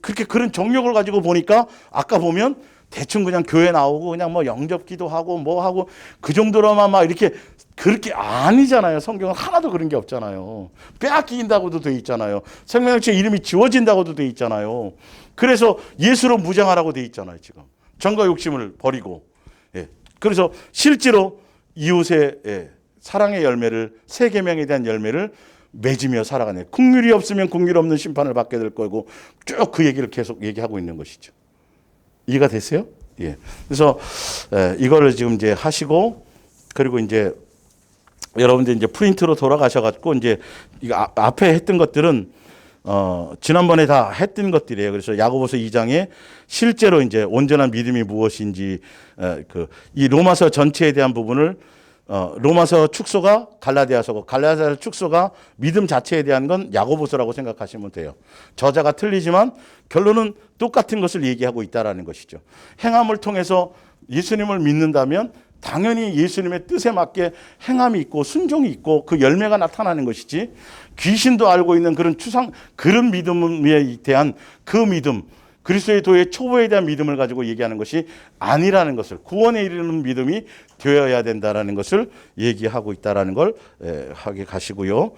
그렇게 그런 정욕을 가지고 보니까 아까 보면 대충 그냥 교회 나오고 그냥 뭐 영접기도 하고 뭐 하고 그 정도로만 막 이렇게 그렇게 아니잖아요. 성경은 하나도 그런 게 없잖아요. 빼앗긴다고도 돼 있잖아요. 생명체 이름이 지워진다고도 돼 있잖아요. 그래서 예수로 무장하라고 돼 있잖아요. 지금 정과 욕심을 버리고. 예. 그래서 실제로 이웃의 사랑의 열매를 세 계명에 대한 열매를 맺으며 살아가네. 긍휼이 없으면 긍휼 없는 심판을 받게 될 거고 쭉 그 얘기를 계속 얘기하고 있는 것이죠. 이해가 됐어요? 예. 그래서 이거를 지금 이제 하시고 그리고 이제 여러분들 이제 프린트로 돌아가셔가지고 이제 이거 앞에 했던 것들은 지난번에 다 했던 것들이에요. 그래서 야고보서 2장에 실제로 이제 온전한 믿음이 무엇인지 이 로마서 전체에 대한 부분을 로마서 축소가 갈라디아서고 갈라디아 축소가 믿음 자체에 대한 건 야고보서라고 생각하시면 돼요. 저자가 틀리지만 결론은 똑같은 것을 얘기하고 있다라는 것이죠. 행함을 통해서 예수님을 믿는다면 당연히 예수님의 뜻에 맞게 행함이 있고 순종이 있고 그 열매가 나타나는 것이지 귀신도 알고 있는 그런 믿음에 대한 그 믿음 그리스도의 도의 초보에 대한 믿음을 가지고 얘기하는 것이 아니라는 것을 구원에 이르는 믿음이 되어야 된다라는 것을 얘기하고 있다라는 걸 하게 가시고요.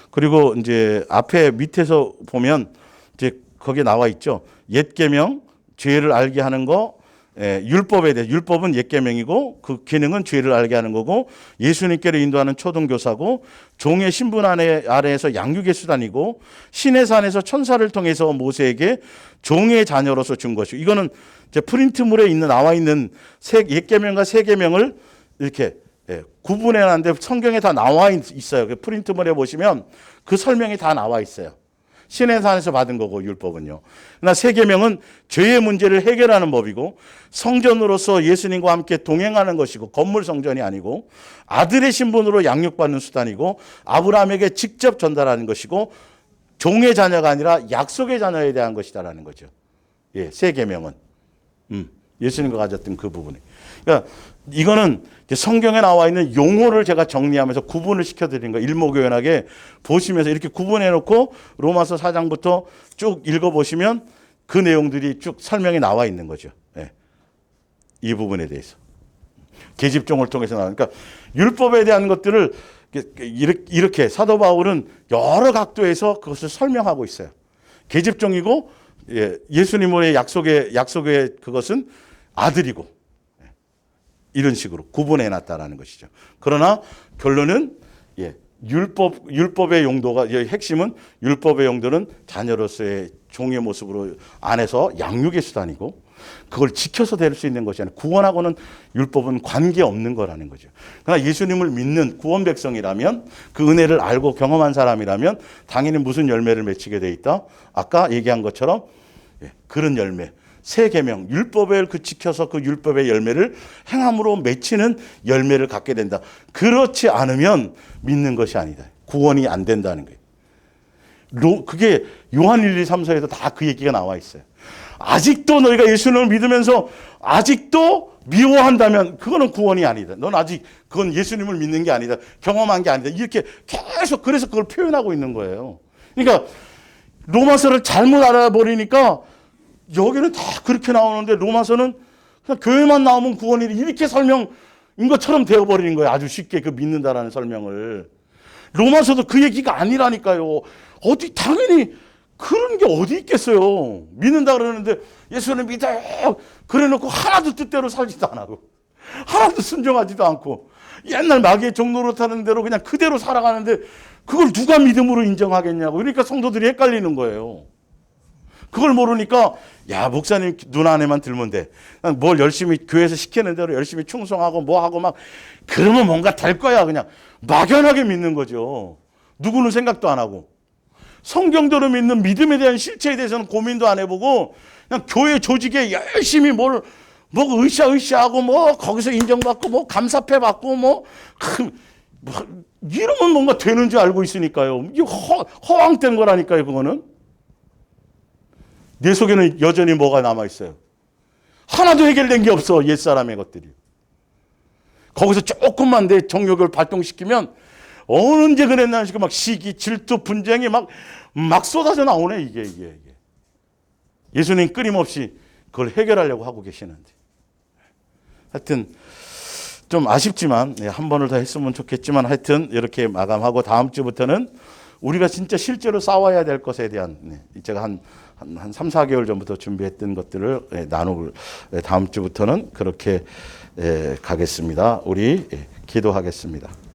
그리고 이제 앞에 밑에서 보면 이제 거기에 나와 있죠. 옛 계명 죄를 알게 하는 거 율법에 대해 율법은 옛 계명이고 그 기능은 죄를 알게 하는 거고 예수님께로 인도하는 초등교사고 종의 신분 아래에서 양육의 수단이고 신의 산에서 천사를 통해서 모세에게 종의 자녀로서 준 것이고 이거는 이제 프린트물에 나와 있는 옛 계명과 새 계명을 이렇게 구분해 놨는데 성경에 다 나와 있어요. 프린트물에 보시면 그 설명이 다 나와 있어요. 신의 산에서 받은 거고 율법은요. 그러나 새 계명은 죄의 문제를 해결하는 법이고 성전으로서 예수님과 함께 동행하는 것이고 건물 성전이 아니고 아들의 신분으로 양육받는 수단이고 아브라함에게 직접 전달하는 것이고 종의 자녀가 아니라 약속의 자녀에 대한 것이다라는 거죠. 예, 새 계명은 예수님과 가졌던 그 부분이. 그러니까 이거는 성경에 나와 있는 용어를 제가 정리하면서 구분을 시켜드린 거예요. 일목요연하게 보시면서 이렇게 구분해놓고 로마서 4장부터 쭉 읽어보시면 그 내용들이 쭉 설명이 나와 있는 거죠. 예. 이 부분에 대해서. 계집종을 통해서 나오니까 율법에 대한 것들을 이렇게 사도 바울은 여러 각도에서 그것을 설명하고 있어요. 계집종이고 예수님의 약속의 그것은 아들이고 이런 식으로 구분해 놨다라는 것이죠. 그러나 결론은 율법의 용도가 핵심은 율법의 용도는 자녀로서의 종의 모습으로 안에서 양육의 수단이고 그걸 지켜서 될 수 있는 것이 아니라 구원하고는 율법은 관계없는 거라는 거죠. 그러나 예수님을 믿는 구원 백성이라면 그 은혜를 알고 경험한 사람이라면 당연히 무슨 열매를 맺히게 돼 있다? 아까 얘기한 것처럼 그런 열매. 새 계명 율법을 지켜서 그 율법의 열매를 행함으로 맺히는 열매를 갖게 된다. 그렇지 않으면 믿는 것이 아니다. 구원이 안 된다는 거예요. 그게 요한 1, 2, 3서에도 다 그 얘기가 나와 있어요. 아직도 너희가 예수님을 믿으면서 아직도 미워한다면 그거는 구원이 아니다. 넌 아직 그건 예수님을 믿는 게 아니다. 경험한 게 아니다. 이렇게 계속 그래서 그걸 표현하고 있는 거예요. 그러니까 로마서를 잘못 알아버리니까 여기는 다 그렇게 나오는데 로마서는 그냥 교회만 나오면 구원이 이렇게 설명인 것처럼 되어버리는 거예요. 아주 쉽게 그 믿는다라는 설명을. 로마서도 그 얘기가 아니라니까요. 당연히 그런 게 어디 있겠어요. 믿는다 그러는데 예수는 믿어요. 그래놓고 하나도 뜻대로 살지도 안 하고 하나도 순종하지도 않고 옛날 마귀의 종노릇하는 대로 그냥 그대로 살아가는데 그걸 누가 믿음으로 인정하겠냐고. 그러니까 성도들이 헷갈리는 거예요. 그걸 모르니까 야 목사님 눈 안에만 들면 돼. 뭘 열심히 교회에서 시키는 대로 열심히 충성하고 뭐 하고 막 그러면 뭔가 될 거야. 그냥 막연하게 믿는 거죠. 누구는 생각도 안 하고. 성경대로 믿는 믿음에 대한 실체에 대해서는 고민도 안 해보고 그냥 교회 조직에 열심히 뭐 으쌰으쌰하고 뭐 거기서 인정받고 뭐 감사패 받고 뭐 이러면 뭔가 되는 줄 알고 있으니까요. 이게 허황된 거라니까요. 그거는. 내 속에는 여전히 뭐가 남아있어요. 하나도 해결된 게 없어. 옛사람의 것들이. 거기서 조금만 내 정욕을 발동시키면 언제 그랬나 싶고 막 시기, 질투, 분쟁이 막 쏟아져 나오네. 이게. 예수님 끊임없이 그걸 해결하려고 하고 계시는데. 하여튼 좀 아쉽지만 한 번을 더 했으면 좋겠지만 하여튼 이렇게 마감하고 다음 주부터는 우리가 진짜 실제로 싸워야 될 것에 대한 제가 한 3, 4개월 전부터 준비했던 것들을 나누고 다음 주부터는 그렇게 가겠습니다. 우리 기도하겠습니다.